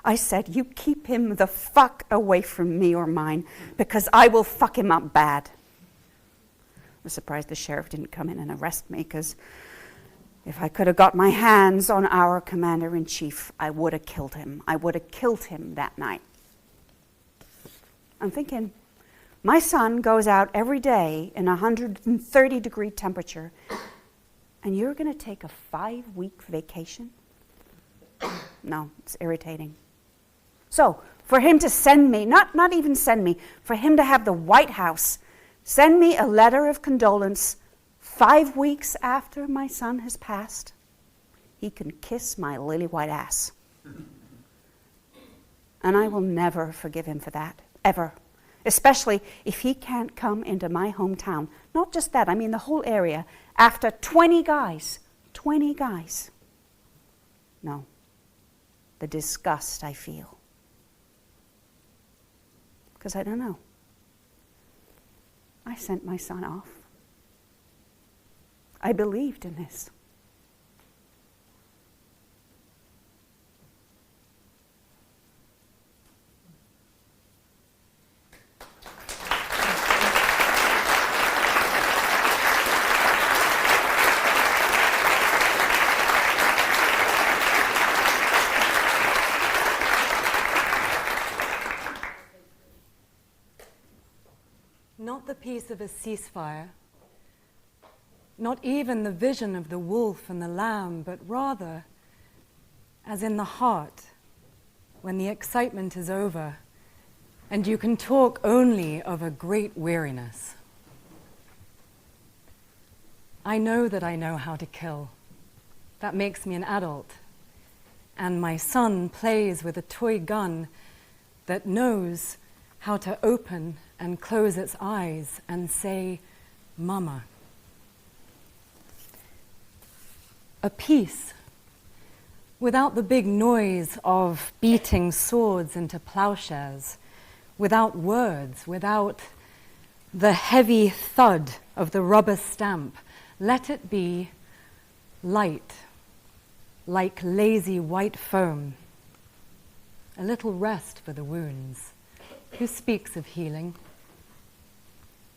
I said, you keep him the fuck away from me or mine, because I will fuck him up bad. I was surprised the sheriff didn't come in and arrest me, because if I could have got my hands on our commander-in-chief, I would have killed him. I would have killed him that night. I'm thinking, my son goes out every day in 130-degree temperature, and you're going to take a 5-week vacation? No, it's irritating. So, for him to send me, not even send me, for him to have the White House send me a letter of condolence 5 weeks after my son has passed, he can kiss my lily white ass. And I will never forgive him for that, ever. Especially if he can't come into my hometown. Not just that, I mean the whole area, after 20 guys. 20 guys. No. The disgust I feel. Because I don't know. I sent my son off. I believed in this. Not the peace of a ceasefire, not even the vision of the wolf and the lamb, but rather, as in the heart, when the excitement is over, and you can talk only of a great weariness. I know that I know how to kill. That makes me an adult. And my son plays with a toy gun that knows how to open and close its eyes and say, Mama. A peace without the big noise of beating swords into plowshares, without words, without the heavy thud of the rubber stamp. Let it be light, like lazy white foam. A little rest for the wounds. Who speaks of healing?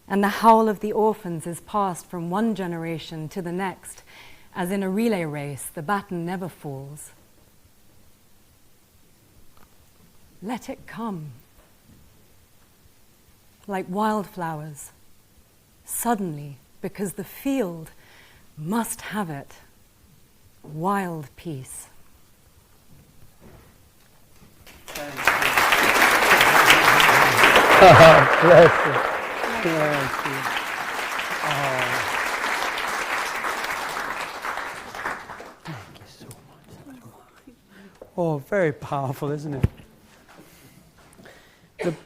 And the howl of the orphans is passed from one generation to the next, as in a relay race, the baton never falls. Let it come, like wildflowers, suddenly, because the field must have it. Wild peace. Bless you. Thank you. Thank you so much. Oh, very powerful, isn't it?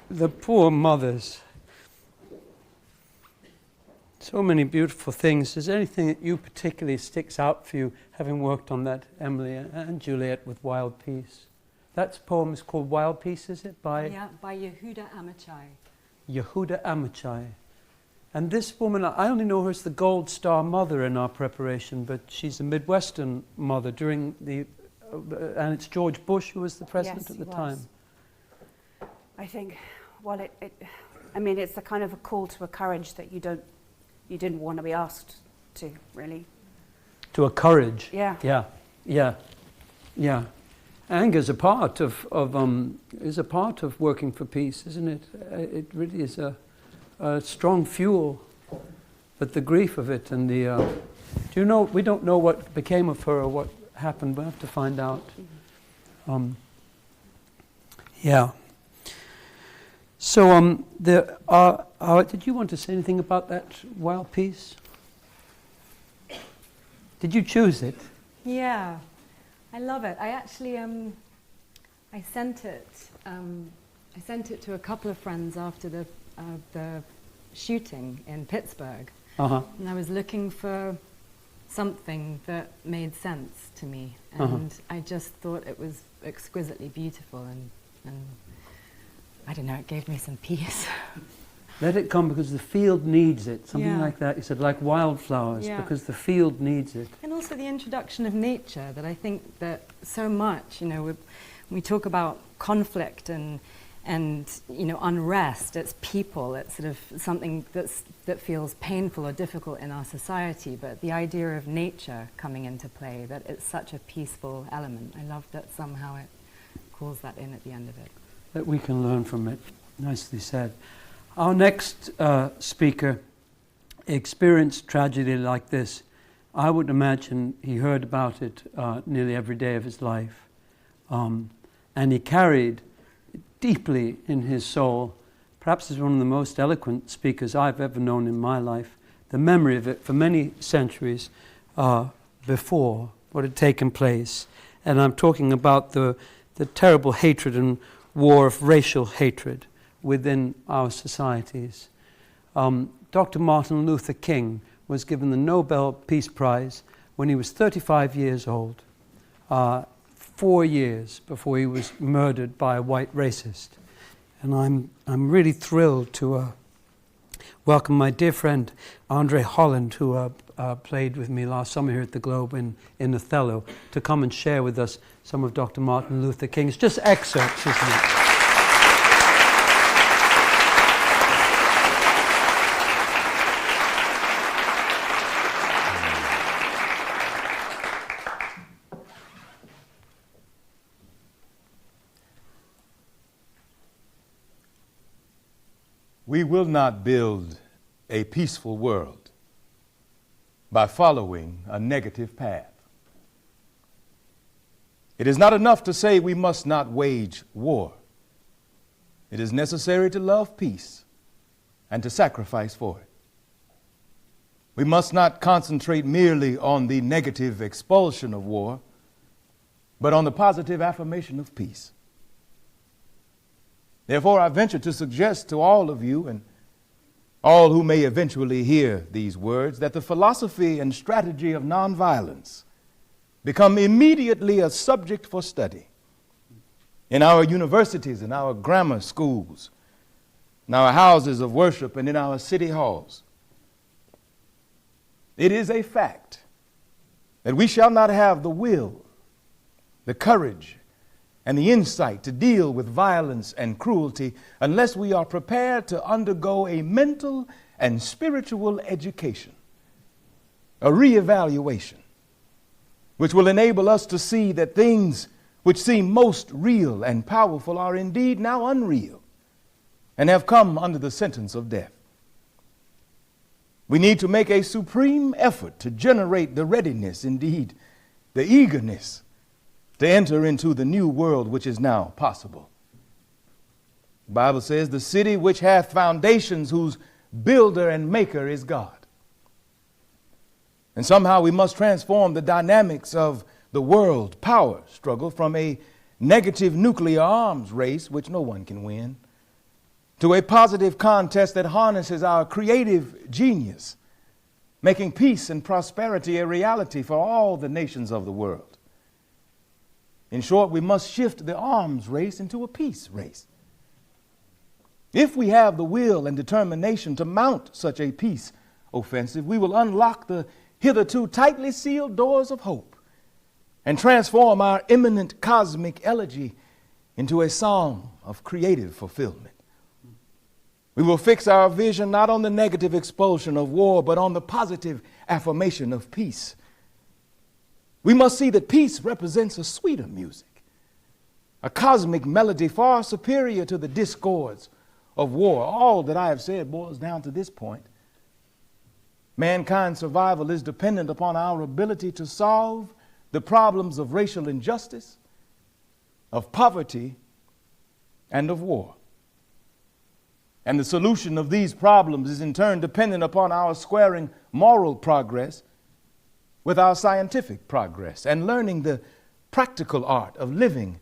The poor mothers. So many beautiful things. Is there anything that you particularly sticks out for you, having worked on that, Emily and Juliet, with Wild Peace? That poem is called Wild Peace, is it? By Yehuda Amichai. Yehuda Amichai. And this woman, I only know her as the Gold Star Mother in our preparation, but she's a Midwestern mother during the, and it's George Bush who was the president Yes, at the he time. was. I think, well, I mean, it's the kind of a call to a courage that you didn't want to be asked to, really. To a courage. Yeah. Yeah. Yeah. Yeah. Anger is a part of working for peace, isn't it? It really is a strong fuel, but the grief of it and the. Do you know? We don't know what became of her or what happened. We'll have to find out. Yeah. So did you want to say anything about that Wild Peace? Did you choose it? Yeah. I love it. I actually, I sent it to a couple of friends after the shooting in Pittsburgh, And I was looking for something that made sense to me. And I just thought it was exquisitely beautiful. And I don't know, it gave me some peace. Let it come because the field needs it. Something Yeah. like that. You said, like wildflowers, Yeah. because the field needs it. And also the introduction of nature, that I think that so much, we talk about conflict and unrest. It's people. It's sort of something that feels painful or difficult in our society. But the idea of nature coming into play, that it's such a peaceful element. I love that somehow it calls that in at the end of it. That we can learn from it. Nicely said. Our next speaker experienced tragedy like this. I would imagine he heard about it nearly every day of his life. And he carried deeply in his soul, perhaps as one of the most eloquent speakers I've ever known in my life, the memory of it for many centuries before what had taken place. And I'm talking about the terrible hatred and war of racial hatred within our societies. Dr. Martin Luther King was given the Nobel Peace Prize when he was 35 years old, 4 years before he was murdered by a white racist. And I'm really thrilled to welcome my dear friend André Holland, who played with me last summer here at the Globe in Othello, to come and share with us some of Dr. Martin Luther King's, just excerpts, isn't it? We will not build a peaceful world by following a negative path. It is not enough to say we must not wage war. It is necessary to love peace and to sacrifice for it. We must not concentrate merely on the negative expulsion of war, but on the positive affirmation of peace. Therefore, I venture to suggest to all of you and all who may eventually hear these words that the philosophy and strategy of nonviolence become immediately a subject for study in our universities, in our grammar schools, in our houses of worship, and in our city halls. It is a fact that we shall not have the will, the courage, and the insight to deal with violence and cruelty unless we are prepared to undergo a mental and spiritual education, a reevaluation, which will enable us to see that things which seem most real and powerful are indeed now unreal and have come under the sentence of death. We need to make a supreme effort to generate the readiness, indeed, the eagerness to enter into the new world which is now possible. The Bible says, the city which hath foundations, whose builder and maker is God. And somehow we must transform the dynamics of the world power struggle from a negative nuclear arms race, which no one can win, to a positive contest that harnesses our creative genius, making peace and prosperity a reality for all the nations of the world. In short, we must shift the arms race into a peace race. If we have the will and determination to mount such a peace offensive, we will unlock the hitherto tightly sealed doors of hope and transform our imminent cosmic elegy into a song of creative fulfillment. We will fix our vision not on the negative expulsion of war, but on the positive affirmation of peace. We must see that peace represents a sweeter music, a cosmic melody far superior to the discords of war. All that I have said boils down to this point. Mankind's survival is dependent upon our ability to solve the problems of racial injustice, of poverty, and of war. And the solution of these problems is in turn dependent upon our squaring moral progress with our scientific progress and learning the practical art of living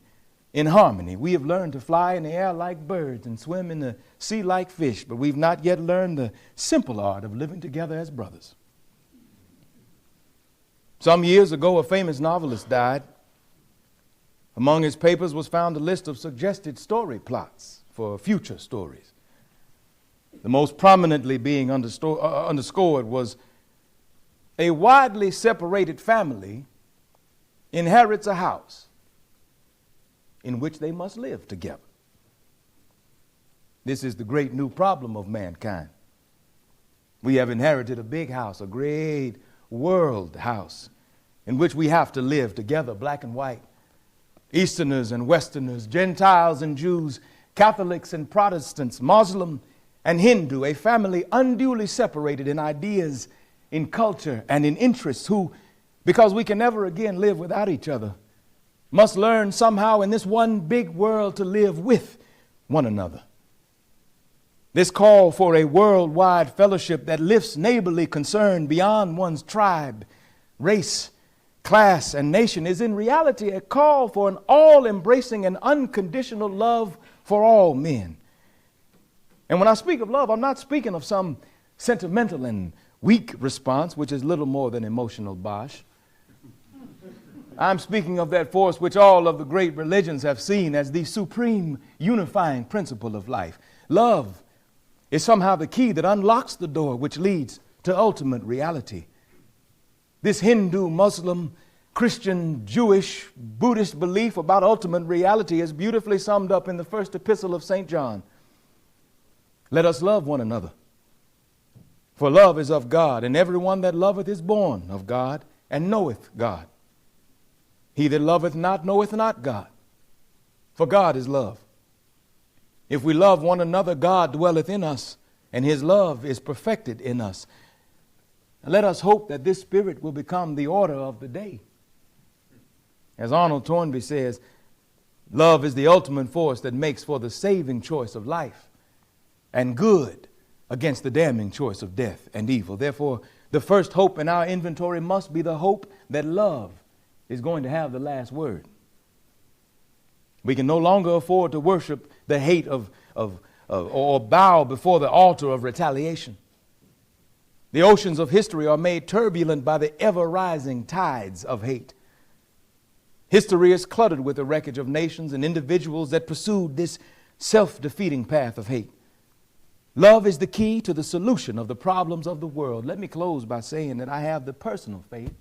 in harmony. We have learned to fly in the air like birds and swim in the sea like fish, but we've not yet learned the simple art of living together as brothers. Some years ago, a famous novelist died. Among his papers was found a list of suggested story plots for future stories. The most prominently being underscored was a widely separated family inherits a house in which they must live together. This is the great new problem of mankind. We have inherited a big house, a great world house, in which we have to live together, black and white, Easterners and Westerners, Gentiles and Jews, Catholics and Protestants, Muslim and Hindu, a family unduly separated in ideas, in culture, and in interests, who, because we can never again live without each other, must learn somehow in this one big world to live with one another. This call for a worldwide fellowship that lifts neighborly concern beyond one's tribe, race, class, and nation is in reality a call for an all-embracing and unconditional love for all men. And when I speak of love, I'm not speaking of some sentimental and weak response, which is little more than emotional bosh. I'm speaking of that force which all of the great religions have seen as the supreme unifying principle of life. Love is somehow the key that unlocks the door which leads to ultimate reality. This Hindu, Muslim, Christian, Jewish, Buddhist belief about ultimate reality is beautifully summed up in the first epistle of St. John. Let us love one another, for love is of God, and everyone that loveth is born of God and knoweth God. He that loveth not knoweth not God, for God is love. If we love one another, God dwelleth in us, and his love is perfected in us. Let us hope that this spirit will become the order of the day. As Arnold Toynbee says, love is the ultimate force that makes for the saving choice of life and good against the damning choice of death and evil. Therefore, the first hope in our inventory must be the hope that love is going to have the last word. We can no longer afford to worship the hate or bow before the altar of retaliation. The oceans of history are made turbulent by the ever-rising tides of hate. History is cluttered with the wreckage of nations and individuals that pursued this self-defeating path of hate. Love is the key to the solution of the problems of the world. Let me close by saying that I have the personal faith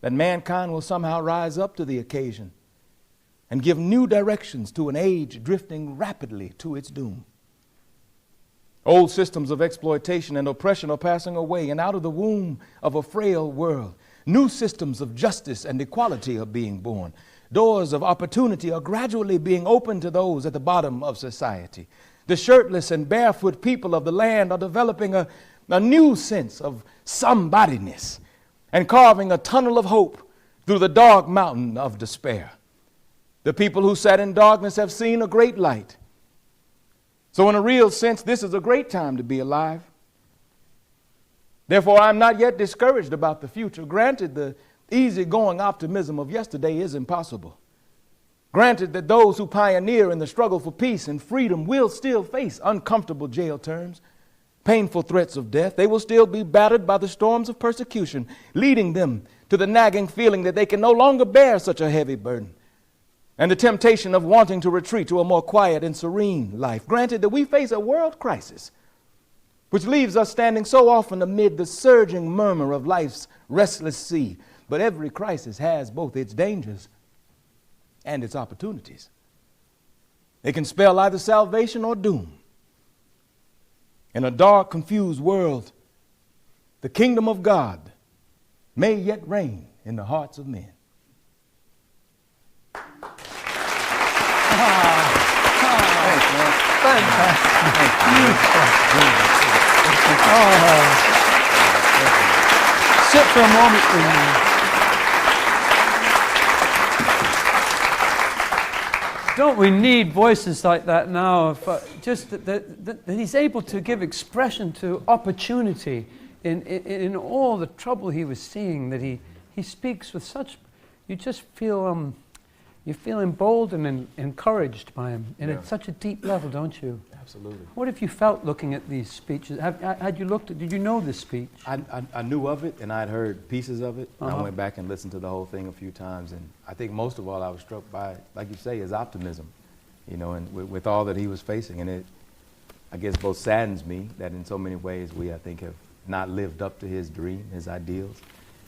that mankind will somehow rise up to the occasion and give new directions to an age drifting rapidly to its doom. Old systems of exploitation and oppression are passing away, and out of the womb of a frail world, new systems of justice and equality are being born. Doors of opportunity are gradually being opened to those at the bottom of society. The shirtless and barefoot people of the land are developing a new sense of somebodyness and carving a tunnel of hope through the dark mountain of despair. The people who sat in darkness have seen a great light. So in a real sense, this is a great time to be alive. Therefore, I'm not yet discouraged about the future. Granted, the easygoing optimism of yesterday is impossible. Granted that those who pioneer in the struggle for peace and freedom will still face uncomfortable jail terms, painful threats of death. They will still be battered by the storms of persecution, leading them to the nagging feeling that they can no longer bear such a heavy burden, and the temptation of wanting to retreat to a more quiet and serene life. Granted that we face a world crisis, which leaves us standing so often amid the surging murmur of life's restless sea. But every crisis has both its dangers and its opportunities. They can spell either salvation or doom. In a dark, confused world, the kingdom of God may yet reign in the hearts of men. Thanks, man. Sit for a moment with me. Don't we need voices like that now? Just that he's able to give expression to opportunity in all the trouble he was seeing, that he speaks with such, you just feel You feel emboldened and encouraged by him, and Yeah. at such a deep level, don't you? Absolutely. What have you felt looking at these speeches? Had you looked at, did you know this speech? I knew of it, and I'd heard pieces of it. And I Uh-huh. went back and listened to the whole thing a few times, and I think most of all I was struck by, like you say, his optimism, you know, and with all that he was facing. And it, I guess, both saddens me that in so many ways we, I think, have not lived up to his dream, his ideals.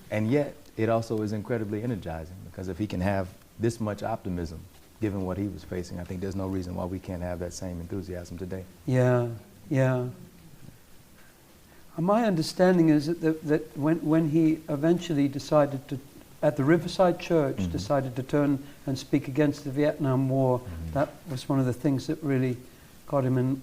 And yet, it also is incredibly energizing, because if he can have this much optimism, given what he was facing, I think there's no reason why we can't have that same enthusiasm today. Yeah, yeah. My understanding is that when he eventually decided to, at the Riverside Church, Mm-hmm. decided to turn and speak against the Vietnam War, Mm-hmm. that was one of the things that really got him in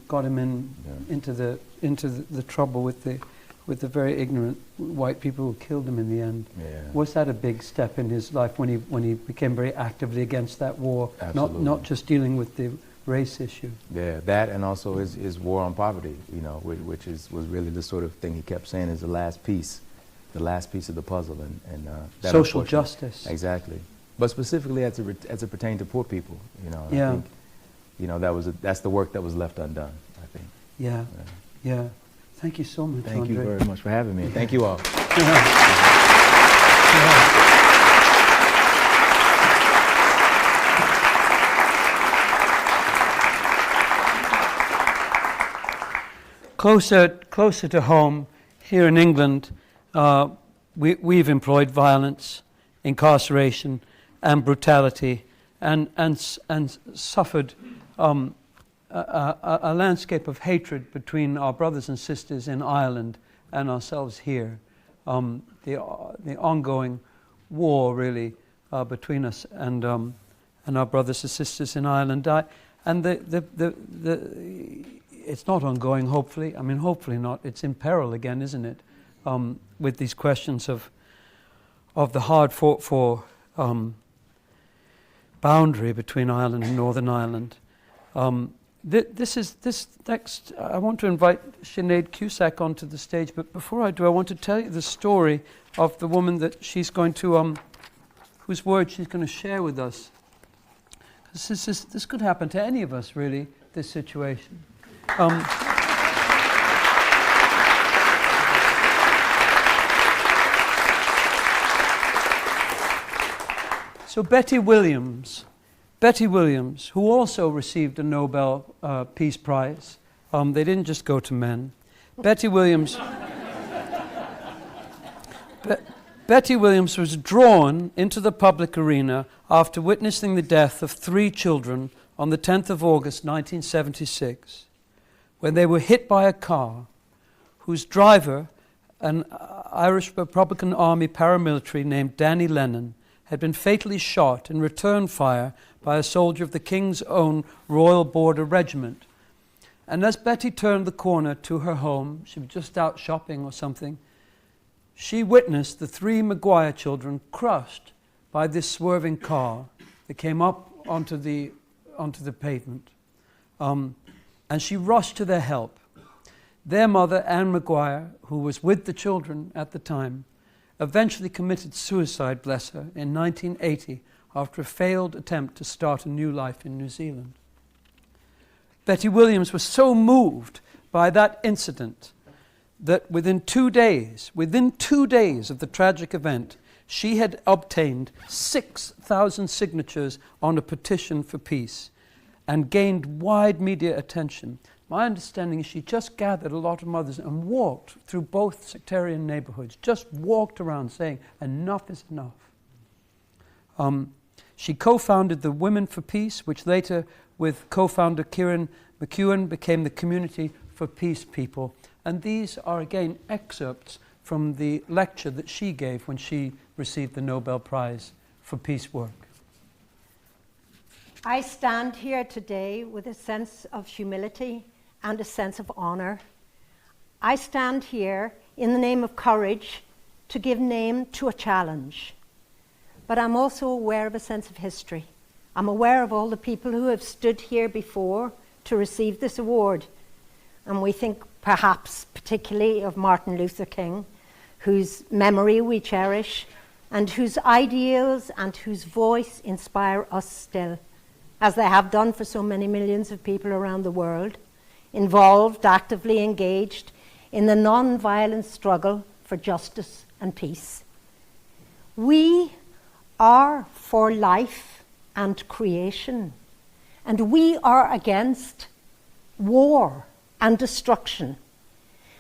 Yeah. into the trouble with the very ignorant white people who killed him in the end. Yeah. Was that a big step in his life when he became very actively against that war? Absolutely. Not just dealing with the race issue. Yeah, that, and also his war on poverty, you know, which was really the sort of thing he kept saying is the last piece of the puzzle, and that Social unfortunately- justice. Exactly, but specifically as it pertained to poor people, you know. Yeah. I think, you know, that's the work that was left undone, I think. Yeah, yeah. Thank you so much, Thank you André. very much for having me. Thank you all. Closer to home, here in England, we've employed violence, incarceration, and brutality, and suffered a landscape of hatred between our brothers and sisters in Ireland and ourselves here. The ongoing war, really, between us and our brothers and sisters in Ireland. It's not ongoing, hopefully. I mean, hopefully not. It's in peril again, isn't it? With these questions of the hard fought for boundary between Ireland and Northern Ireland. This next, I want to invite Sinéad Cusack onto the stage, but before I do, I want to tell you the story of the woman that she's going to, whose words she's going to share with us. This could happen to any of us, really, this situation. So Betty Williams, who also received a Nobel Peace Prize. They didn't just go to men. Betty Williams was drawn into the public arena after witnessing the death of 3 children on the 10th of August 1976, when they were hit by a car whose driver, an Irish Republican Army paramilitary named Danny Lennon, had been fatally shot in return fire by a soldier of the King's Own Royal Border Regiment. And as Betty turned the corner to her home, she was just out shopping or something, she witnessed the 3 Maguire children crushed by this swerving car that came up onto the pavement. And she rushed to their help. Their mother, Anne Maguire, who was with the children at the time, eventually committed suicide, bless her, in 1980 after a failed attempt to start a new life in New Zealand. Betty Williams was so moved by that incident that within 2 days of the tragic event, she had obtained 6,000 signatures on a petition for peace and gained wide media attention. My understanding is she just gathered a lot of mothers and walked through both sectarian neighborhoods, just walked around saying, enough is enough. She co-founded the Women for Peace, which later, with co-founder Kieran McEwen, became the Community for Peace People. And these are, again, excerpts from the lecture that she gave when she received the Nobel Prize for Peace Work. I stand here today with a sense of humility and a sense of honor. I stand here in the name of courage to give name to a challenge. But I'm also aware of a sense of history. I'm aware of all the people who have stood here before to receive this award. And we think perhaps particularly of Martin Luther King, whose memory we cherish, and whose ideals and whose voice inspire us still, as they have done for so many millions of people around the world, involved, actively engaged in the non-violent struggle for justice and peace. We are for life and creation, and we are against war and destruction.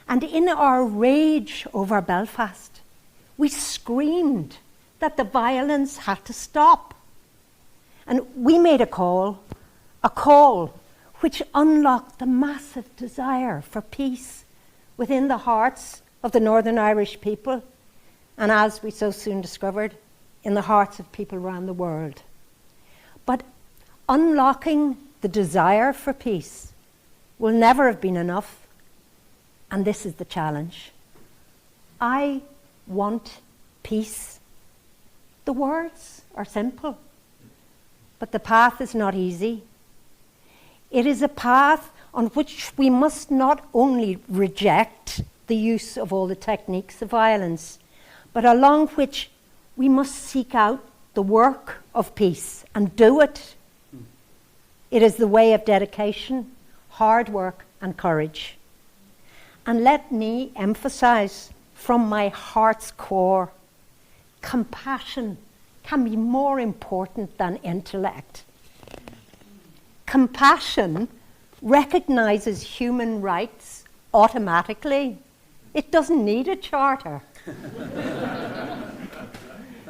And in our rage over Belfast, we screamed that the violence had to stop. And we made a call which unlocked the massive desire for peace within the hearts of the Northern Irish people, and as we so soon discovered, in the hearts of people around the world. But unlocking the desire for peace will never have been enough, and this is the challenge. I want peace. The words are simple, but the path is not easy. It is a path on which we must not only reject the use of all the techniques of violence, but along which we must seek out the work of peace and do it. It is the way of dedication, hard work, and courage. And let me emphasize from my heart's core, compassion can be more important than intellect. Compassion recognizes human rights automatically. It doesn't need a charter.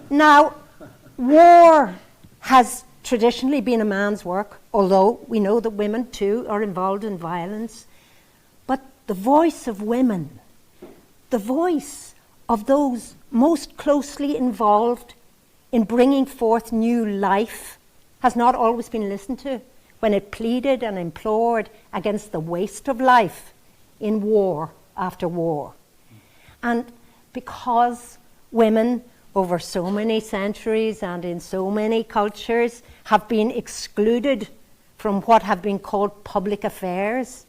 Now, war has traditionally been a man's work, although we know that women too are involved in violence. But the voice of women, the voice of those most closely involved in bringing forth new life, has not always been listened to when it pleaded and implored against the waste of life in war after war. And because women over so many centuries and in so many cultures have been excluded from what have been called public affairs,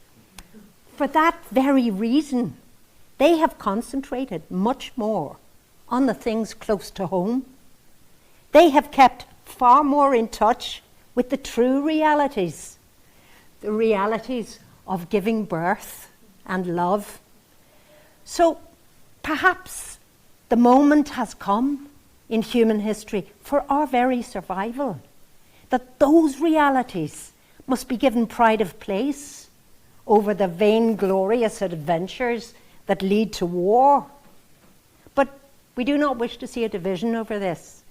for that very reason, they have concentrated much more on the things close to home. They have kept far more in touch with the true realities, the realities of giving birth and love. So perhaps the moment has come in human history for our very survival, that those realities must be given pride of place over the vainglorious adventures that lead to war. But we do not wish to see a division over this.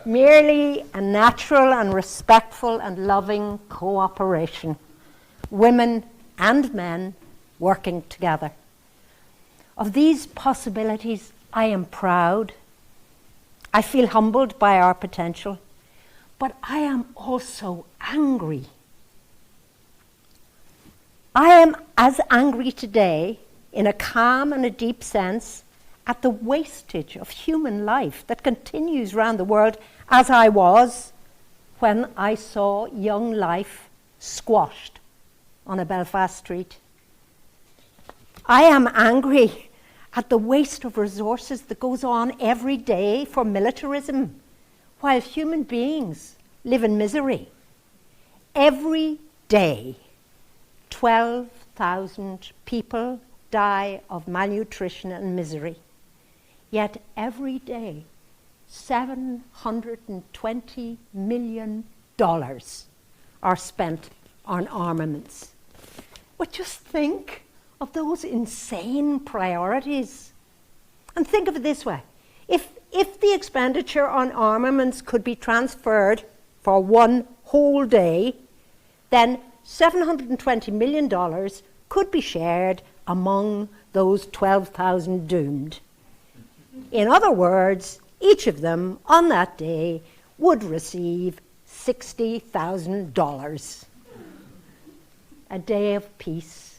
Merely a natural and respectful and loving cooperation, women and men working together. Of these possibilities, I am proud. I feel humbled by our potential, but I am also angry. I am as angry today, in a calm and a deep sense, at the wastage of human life that continues around the world, as I was when I saw young life squashed on a Belfast street. I am angry at the waste of resources that goes on every day for militarism, while human beings live in misery. Every day, 12,000 people die of malnutrition and misery. Yet every day, $720 million are spent on armaments. But just think of those insane priorities. And think of it this way. If the expenditure on armaments could be transferred for one whole day, then $720 million could be shared among those 12,000 doomed. In other words, each of them on that day would receive $60,000. A day of peace.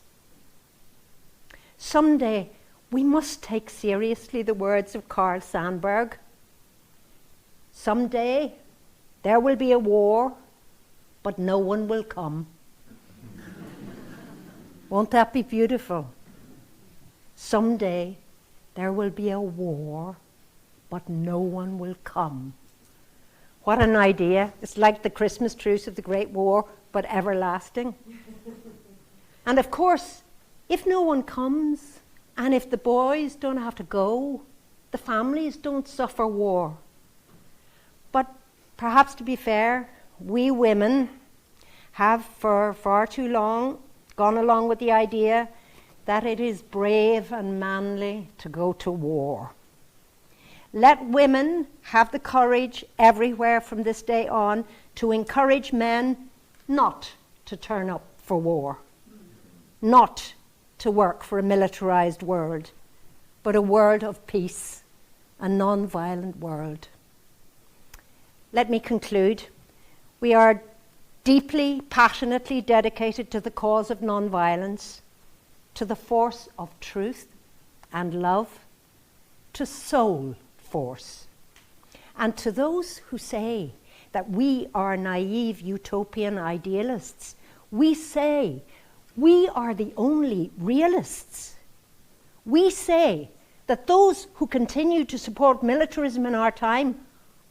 Someday we must take seriously the words of Carl Sandburg. Someday there will be a war, but no one will come. Won't that be beautiful? Someday there will be a war, but no one will come. What an idea. It's like the Christmas truce of the Great War, but everlasting. And of course, if no one comes, and if the boys don't have to go, the families don't suffer war. But perhaps to be fair, we women have for far too long gone along with the idea that it is brave and manly to go to war. Let women have the courage everywhere from this day on to encourage men not to turn up for war, not to work for a militarized world, but a world of peace, a non-violent world. Let me conclude. We are deeply, passionately dedicated to the cause of non-violence, to the force of truth and love, to soul force. And to those who say that we are naive utopian idealists, we say we are the only realists. We say that those who continue to support militarism in our time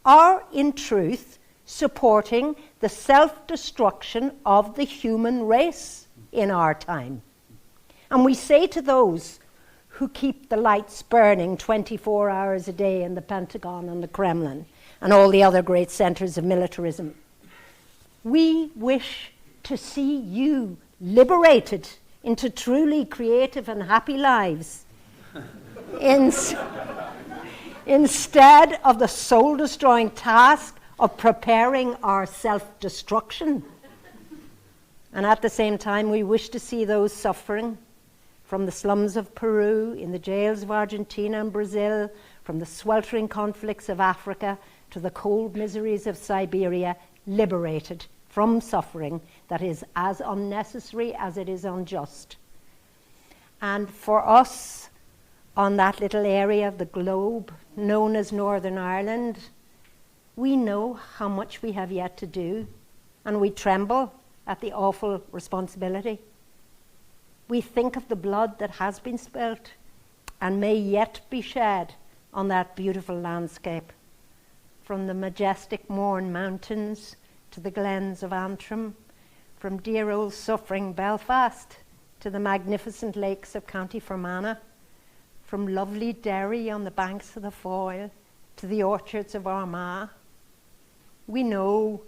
are in truth supporting the self-destruction of the human race in our time. And we say to those who keep the lights burning 24 hours a day in the Pentagon and the Kremlin and all the other great centers of militarism, we wish to see you liberated into truly creative and happy lives instead of the soul-destroying task of preparing our self-destruction. And at the same time, we wish to see those suffering from the slums of Peru, in the jails of Argentina and Brazil, from the sweltering conflicts of Africa to the cold miseries of Siberia, liberated from suffering that is as unnecessary as it is unjust. And for us, on that little area of the globe known as Northern Ireland, we know how much we have yet to do, and we tremble at the awful responsibility. We think of the blood that has been spilt and may yet be shed on that beautiful landscape, from the majestic Mourne Mountains to the glens of Antrim, from dear old suffering Belfast to the magnificent lakes of County Fermanagh, from lovely Derry on the banks of the Foyle to the orchards of Armagh. We know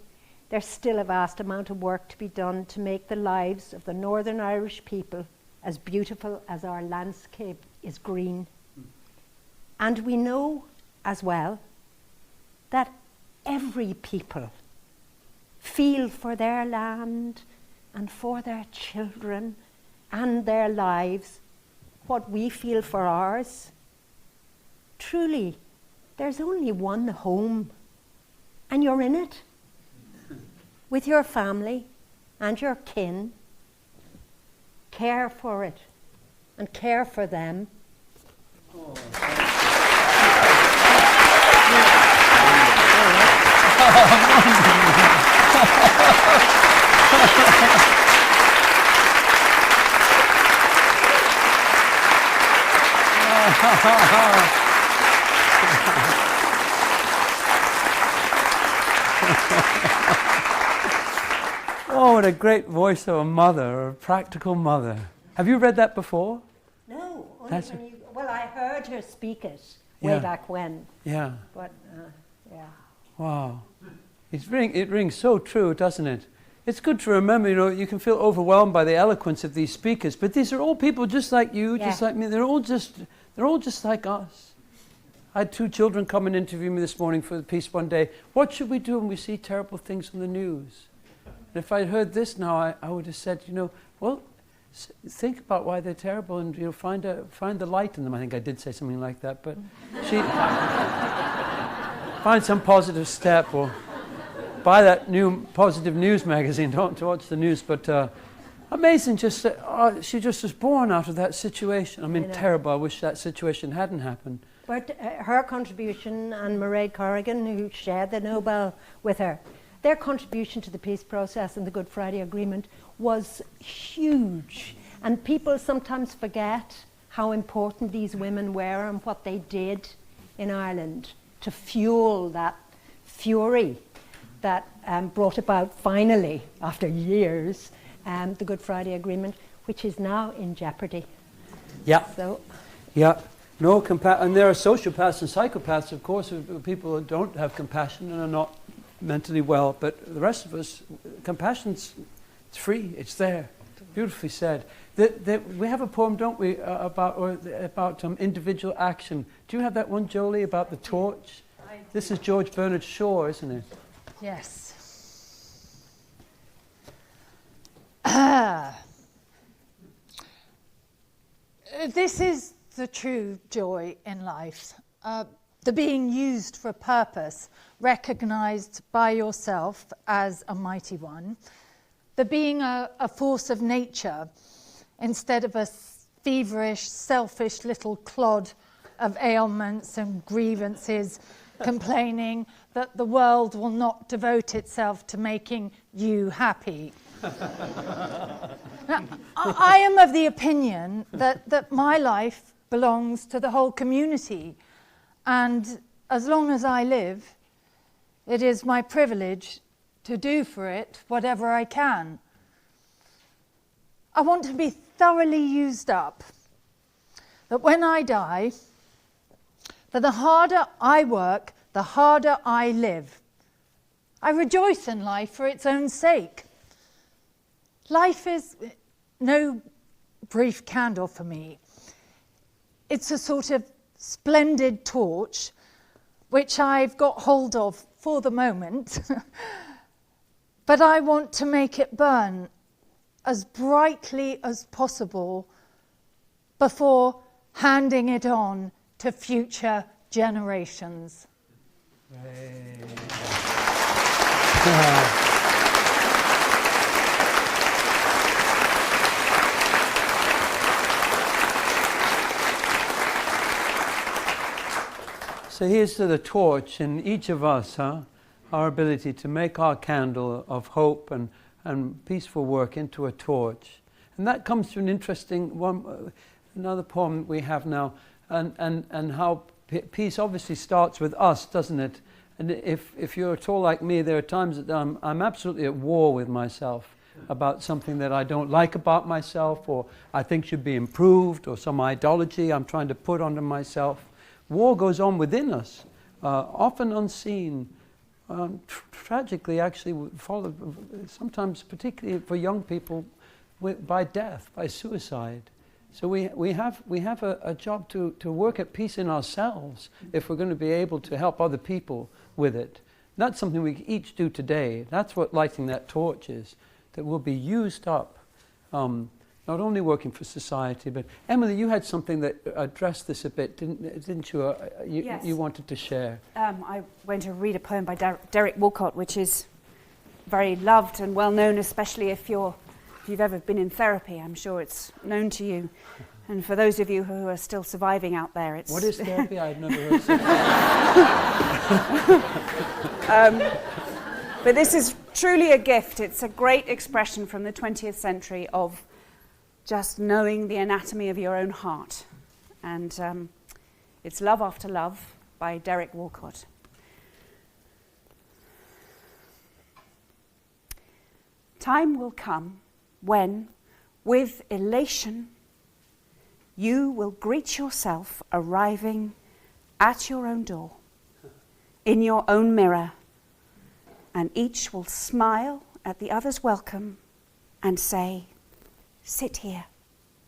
there's still a vast amount of work to be done to make the lives of the Northern Irish people as beautiful as our landscape is green. And we know as well that every people feel for their land and for their children and their lives what we feel for ours. Truly, there's only one home, and you're in it with your family and your kin. Care for it and care for them. Oh, what a great voice of a mother, a practical mother. Have you read that before? No, That's only when well, I heard her speak it way back when. Yeah. But, yeah. Wow. It rings so true, doesn't it? It's good to remember, you can feel overwhelmed by the eloquence of these speakers, but these are all people just like you, just like me. They're all just like us. I had 2 children come and interview me this morning for the piece one day. What should we do when we see terrible things on the news? And if I'd heard this now, I would have said, well, think about why they're terrible and find the light in them. I think I did say something like that, but find some positive step or buy that new positive news magazine. Don't watch the news, but amazing. Just she just was born out of that situation. I mean, terrible. I wish that situation hadn't happened. But her contribution, and Mairead Corrigan, who shared the Nobel with her, their contribution to the peace process and the Good Friday Agreement was huge. And people sometimes forget how important these women were and what they did in Ireland to fuel that fury that brought about finally, after years, the Good Friday Agreement, which is now in jeopardy. Yeah. So, Yeah. No and there are sociopaths and psychopaths, of course, people who don't have compassion and are not mentally well. But the rest of us, compassion's it's free. It's there. Beautifully said. We have a poem, don't we, about individual action. Do you have that one, Jolie, about the torch? This is George Bernard Shaw, isn't it? Yes. This is the true joy in life. The being used for a purpose, recognized by yourself as a mighty one. The being a force of nature instead of a feverish, selfish little clod of ailments and grievances, complaining that the world will not devote itself to making you happy. Now, I am of the opinion that my life belongs to the whole community, and as long as I live, it is my privilege to do for it whatever I can. I want to be thoroughly used up, that when I die, that the harder I work, the harder I live. I rejoice in life for its own sake. Life is no brief candle for me. It's a sort of splendid torch, which I've got hold of for the moment, but I want to make it burn as brightly as possible before handing it on to future generations. So here's to the torch in each of us, our ability to make our candle of hope and peaceful work into a torch. And that comes to an interesting one, another poem we have now, and how peace obviously starts with us, doesn't it? And if you're at all like me, there are times that I'm absolutely at war with myself about something that I don't like about myself, or I think should be improved, or some ideology I'm trying to put onto myself. War goes on within us, often unseen, tragically actually followed, sometimes particularly for young people, by death, by suicide. So we have a job to work at peace in ourselves if we're going to be able to help other people with it. That's something we each do today. That's what lighting that torch is, that we'll be used up, not only working for society, but Emily, you had something that addressed this a bit, didn't you? Yes. You wanted to share. I went to read a poem by Derek Walcott, which is very loved and well known, especially if you've ever been in therapy. I'm sure it's known to you. And for those of you who are still surviving out there, it's... What is therapy? I've never heard of. But this is truly a gift. It's a great expression from the 20th century of just knowing the anatomy of your own heart. And it's Love After Love by Derek Walcott. Time will come when, with elation, you will greet yourself arriving at your own door, in your own mirror, and each will smile at the other's welcome and say, "Sit here,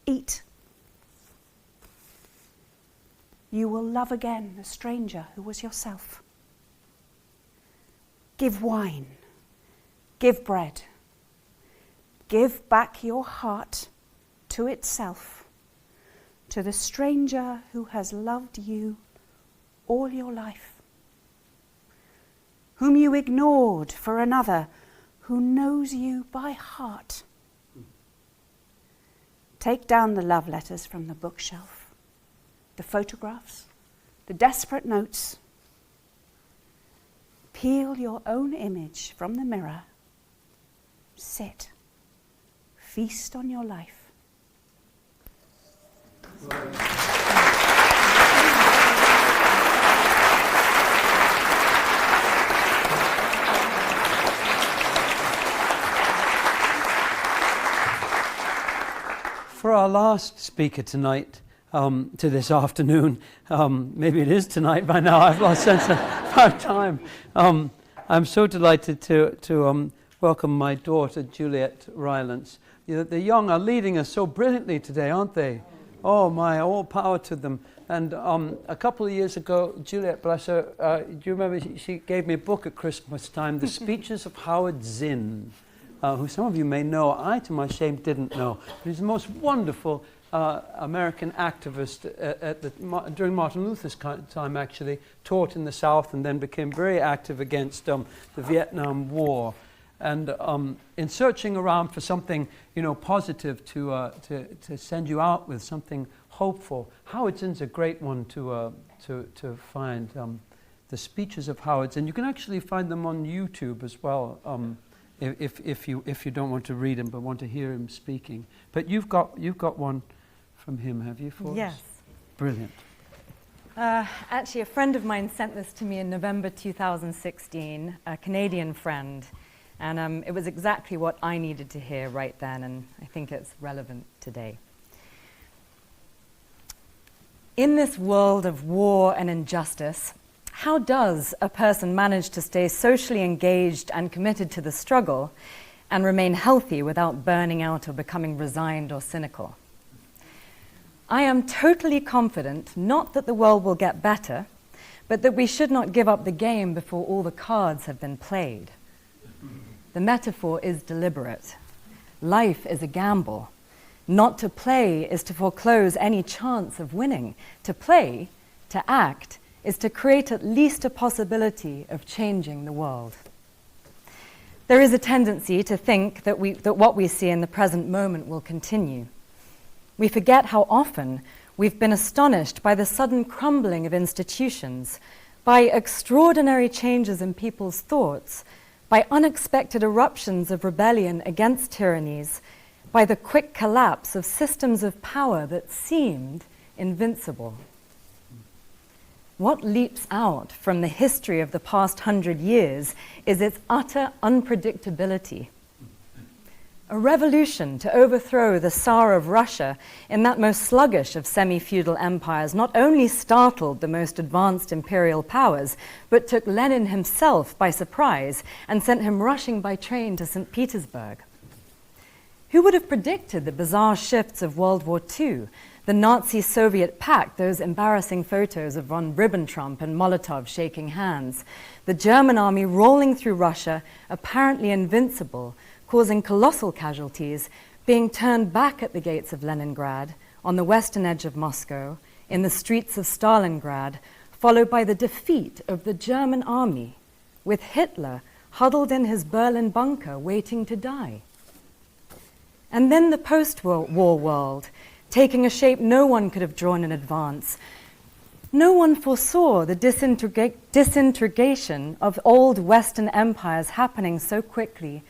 eat." You will love again the stranger who was yourself. Give wine, give bread, give back your heart to itself, to the stranger who has loved you all your life, whom you ignored for another who knows you by heart. Take down the love letters from the bookshelf, the photographs, the desperate notes. Peel your own image from the mirror. Sit. Feast on your life. For our last speaker tonight, to this afternoon, maybe it is tonight by now, I've lost sense of time. I'm so delighted to welcome my daughter, Juliet Rylance. The young are leading us so brilliantly today, aren't they? Oh my, all power to them. And a couple of years ago, Juliet, bless her, do you remember she gave me a book at Christmas time, The Speeches of Howard Zinn, who some of you may know. I, to my shame, didn't know. But he's the most wonderful American activist during Martin Luther's time, actually, taught in the South and then became very active against the Vietnam War. And in searching around for something, positive to send you out with, something hopeful, Howard Zinn's a great one to find. The Speeches of Howard Zinn. You can actually find them on YouTube as well, if you don't want to read him but want to hear him speaking. But you've got one from him, have you, for us? Yes. Brilliant. Actually, a friend of mine sent this to me in November 2016, a Canadian friend. And it was exactly what I needed to hear right then, and I think it's relevant today. In this world of war and injustice, how does a person manage to stay socially engaged and committed to the struggle and remain healthy without burning out or becoming resigned or cynical? I am totally confident, not that the world will get better, but that we should not give up the game before all the cards have been played. The metaphor is deliberate. Life is a gamble. Not to play is to foreclose any chance of winning. To play, to act, is to create at least a possibility of changing the world. There is a tendency to think that what we see in the present moment will continue. We forget how often we've been astonished by the sudden crumbling of institutions, by extraordinary changes in people's thoughts, by unexpected eruptions of rebellion against tyrannies, by the quick collapse of systems of power that seemed invincible. What leaps out from the history of the past 100 years is its utter unpredictability. A revolution to overthrow the Tsar of Russia in that most sluggish of semi-feudal empires not only startled the most advanced imperial powers, but took Lenin himself by surprise and sent him rushing by train to St. Petersburg. Who would have predicted the bizarre shifts of World War II, the Nazi-Soviet pact, those embarrassing photos of von Ribbentrop and Molotov shaking hands, the German army rolling through Russia, apparently invincible, causing colossal casualties, being turned back at the gates of Leningrad, on the western edge of Moscow, in the streets of Stalingrad, followed by the defeat of the German army, with Hitler huddled in his Berlin bunker waiting to die. And then the post-war world, taking a shape no one could have drawn in advance. No one foresaw the disintegration of old Western empires happening so quickly,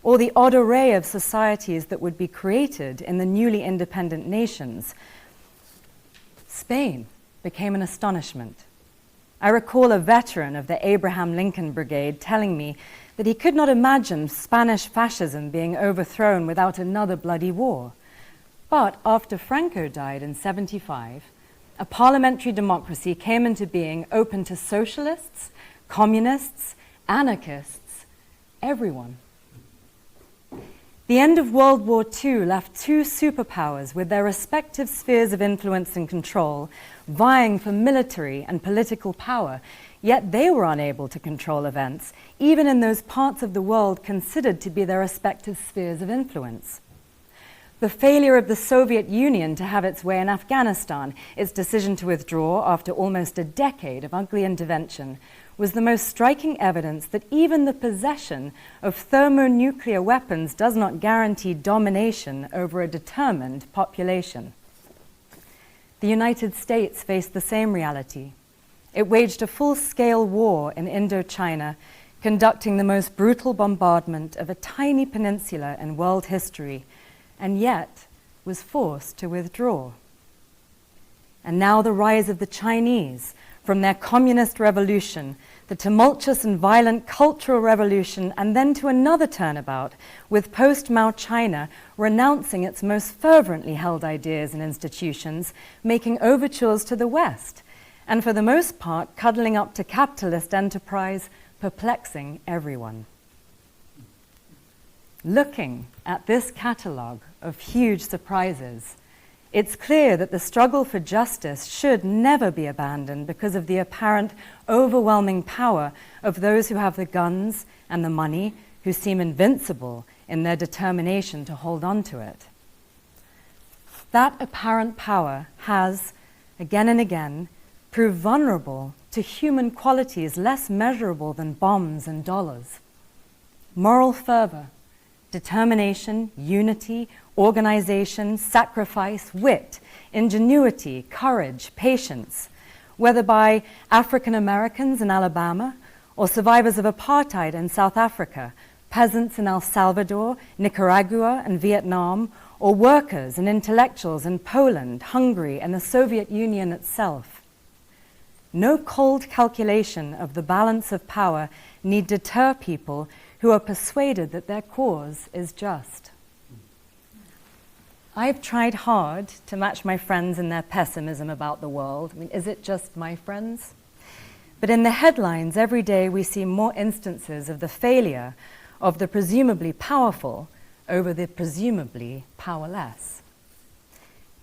or the odd array of societies that would be created in the newly independent nations. Spain became an astonishment. I recall a veteran of the Abraham Lincoln Brigade telling me that he could not imagine Spanish fascism being overthrown without another bloody war. But after Franco died in 1975, a parliamentary democracy came into being open to socialists, communists, anarchists, everyone. The end of World War II left two superpowers with their respective spheres of influence and control, vying for military and political power, yet they were unable to control events, even in those parts of the world considered to be their respective spheres of influence. The failure of the Soviet Union to have its way in Afghanistan, its decision to withdraw after almost a decade of ugly intervention, was the most striking evidence that even the possession of thermonuclear weapons does not guarantee domination over a determined population. The United States faced the same reality. It waged a full-scale war in Indochina, conducting the most brutal bombardment of a tiny peninsula in world history, and yet was forced to withdraw. and now the rise of the Chinese from their communist revolution, the tumultuous and violent Cultural Revolution, and then to another turnabout with post-Mao China renouncing its most fervently held ideas and institutions, making overtures to the West, and for the most part cuddling up to capitalist enterprise, perplexing everyone. Looking at this catalogue of huge surprises, it's clear that the struggle for justice should never be abandoned because of the apparent overwhelming power of those who have the guns and the money, who seem invincible in their determination to hold on to it. That apparent power has, again and again, proved vulnerable to human qualities less measurable than bombs and dollars. Moral fervor, determination, unity, organization, sacrifice, wit, ingenuity, courage, patience, whether by African Americans in Alabama or survivors of apartheid in South Africa, peasants in El Salvador, Nicaragua, and Vietnam, or workers and intellectuals in Poland, Hungary, and the Soviet Union itself. No cold calculation of the balance of power need deter people who are persuaded that their cause is just. I've tried hard to match my friends in their pessimism about the world. I mean, is it just my friends? But in the headlines every day we see more instances of the failure of the presumably powerful over the presumably powerless.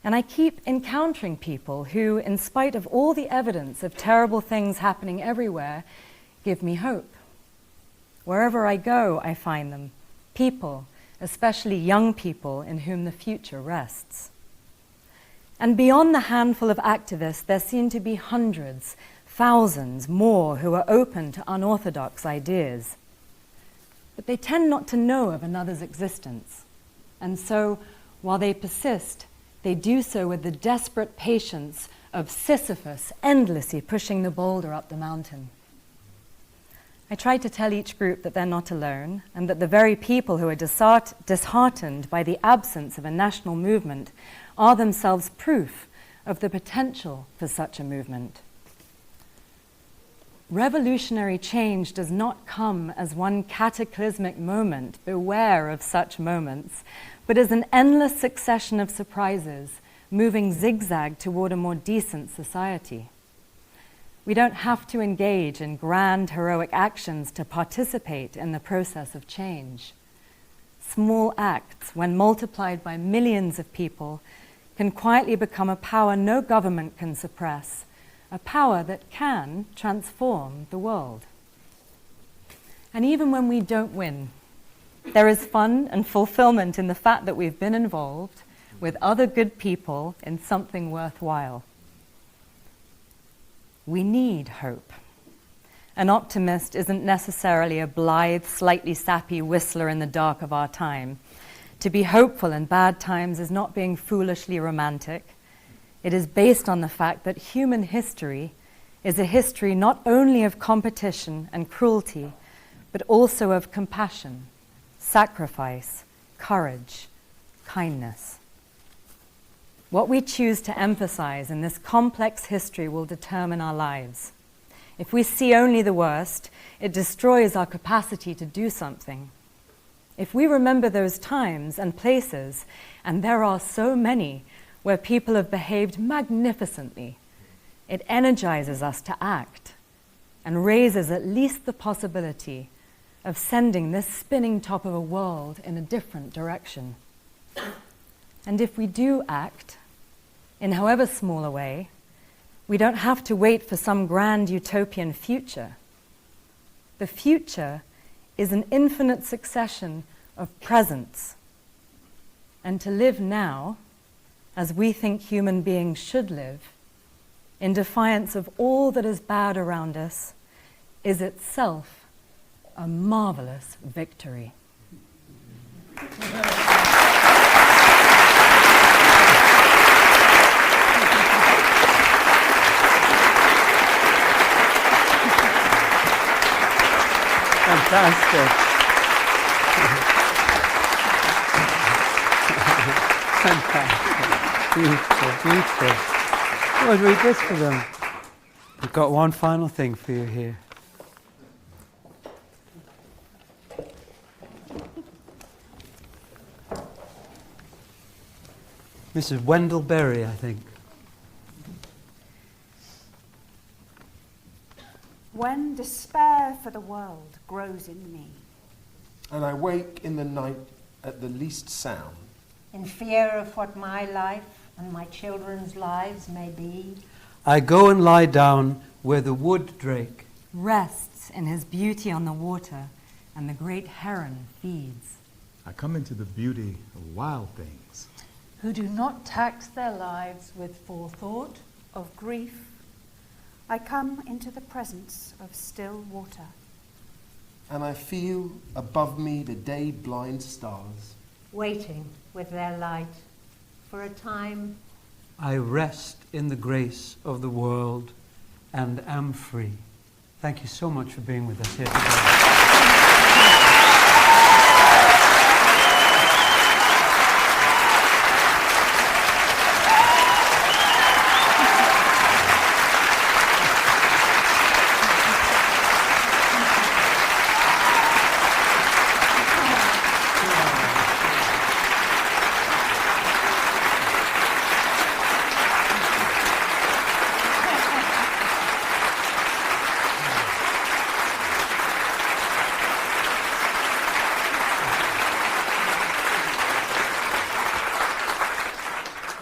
And I keep encountering people who, in spite of all the evidence of terrible things happening everywhere, give me hope. Wherever I go, I find them, people, especially young people in whom the future rests. And beyond the handful of activists, there seem to be hundreds, thousands more who are open to unorthodox ideas. But they tend not to know of another's existence. And so, while they persist, they do so with the desperate patience of Sisyphus endlessly pushing the boulder up the mountain. I try to tell each group that they're not alone, and that the very people who are disheartened by the absence of a national movement are themselves proof of the potential for such a movement. Revolutionary change does not come as one cataclysmic moment, beware of such moments, but as an endless succession of surprises, moving zigzag toward a more decent society. We don't have to engage in grand, heroic actions to participate in the process of change. Small acts, when multiplied by millions of people, can quietly become a power no government can suppress, a power that can transform the world. And even when we don't win, there is fun and fulfillment in the fact that we've been involved with other good people in something worthwhile. We need hope. An optimist isn't necessarily a blithe, slightly sappy whistler in the dark of our time. To be hopeful in bad times is not being foolishly romantic. It is based on the fact that human history is a history not only of competition and cruelty, but also of compassion, sacrifice, courage, kindness. What we choose to emphasize in this complex history will determine our lives. If we see only the worst, it destroys our capacity to do something. If we remember those times and places, and there are so many, where people have behaved magnificently, it energizes us to act and raises at least the possibility of sending this spinning top of a world in a different direction. And if we do act, in however small a way, we don't have to wait for some grand utopian future. The future is an infinite succession of presents. And to live now, as we think human beings should live, in defiance of all that is bad around us, is itself a marvelous victory. Fantastic. Fantastic. Beautiful, beautiful. We'll read this for them. We've got one final thing for you here. Mrs. Wendell Berry, I think. When despair for the world grows in me, And I wake in the night at the least sound, in fear of what my life and my children's lives may be, I go and lie down where the wood drake rests in his beauty on the water, and the great heron feeds. I come into the beauty of wild things. Who do not tax their lives with forethought. of grief, I come into the presence of still water. and I feel above me the day-blind stars. waiting with their light for a time. I rest in the grace of the world and am free. Thank you so much for being with us here today.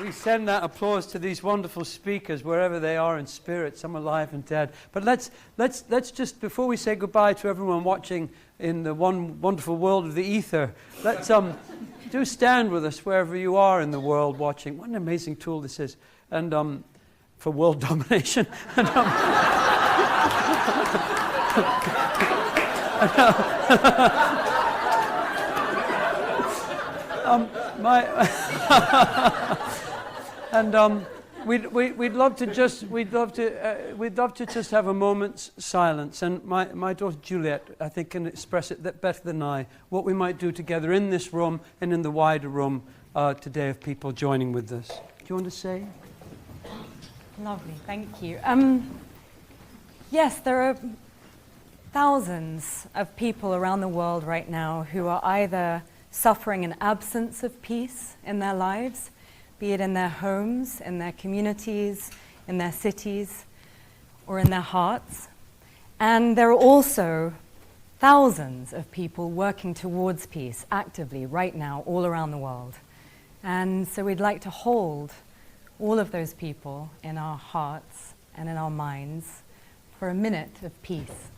We send that applause to these wonderful speakers wherever they are in spirit, some alive and dead. But let's just, before we say goodbye to everyone watching in the wonderful world of the ether, let's do stand with us wherever you are in the world watching. What an amazing tool this is, and for world domination. And, we'd love to just have a moment's silence. And my daughter Juliet, I think, can express it better than I. What we might do together in this room and in the wider room today of people joining with us. Do you want to say? Lovely, thank you. Yes, there are thousands of people around the world right now who are either suffering an absence of peace in their lives, be it in their homes, in their communities, in their cities, or in their hearts. And there are also thousands of people working towards peace actively right now all around the world. And so we'd like to hold all of those people in our hearts and in our minds for a minute of peace.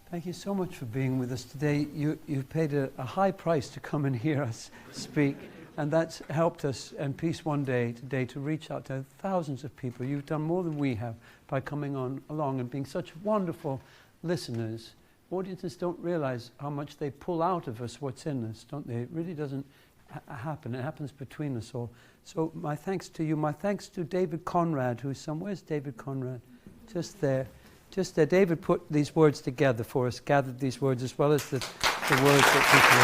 Thank you so much for being with us today. You've paid a high price to come and hear us speak, and that's helped us in Peace One Day today to reach out to thousands of people. You've done more than we have by coming along and being such wonderful listeners. Audiences don't realize how much they pull out of us what's in us, don't they? It really doesn't happen. It happens between us all. So my thanks to you. My thanks to David Conrad, who's somewhere. Where's David Conrad? Just there. Just there. David put these words together for us, gathered these words as well as the words that people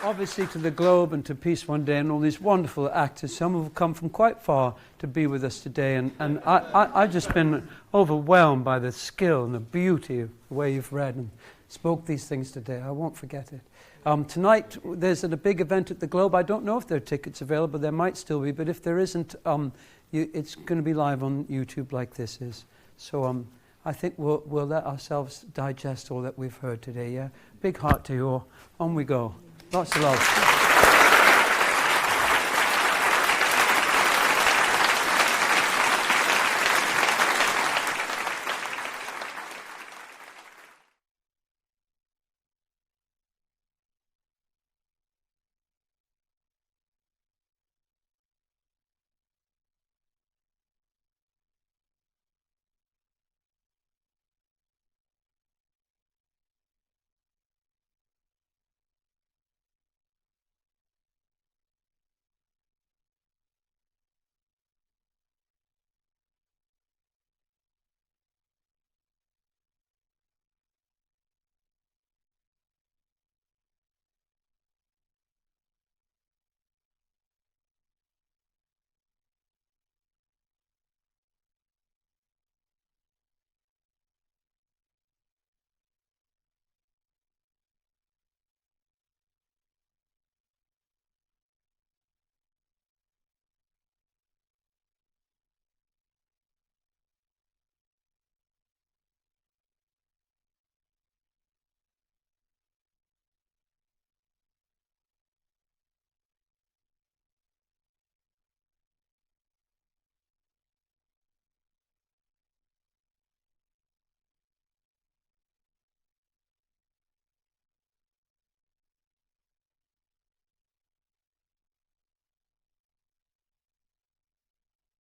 have obviously to the Globe and to Peace One Day and all these wonderful actors. Some have come from quite far to be with us today, and I've just been overwhelmed by the skill and the beauty of the way you've read and spoke these things today. I won't forget it. Tonight, there's a big event at the Globe. I don't know if there are tickets available. There might still be, but if there isn't, it's going to be live on YouTube like this is. So I think we'll let ourselves digest all that we've heard today, yeah? Big heart to you all. On we go. Lots of love.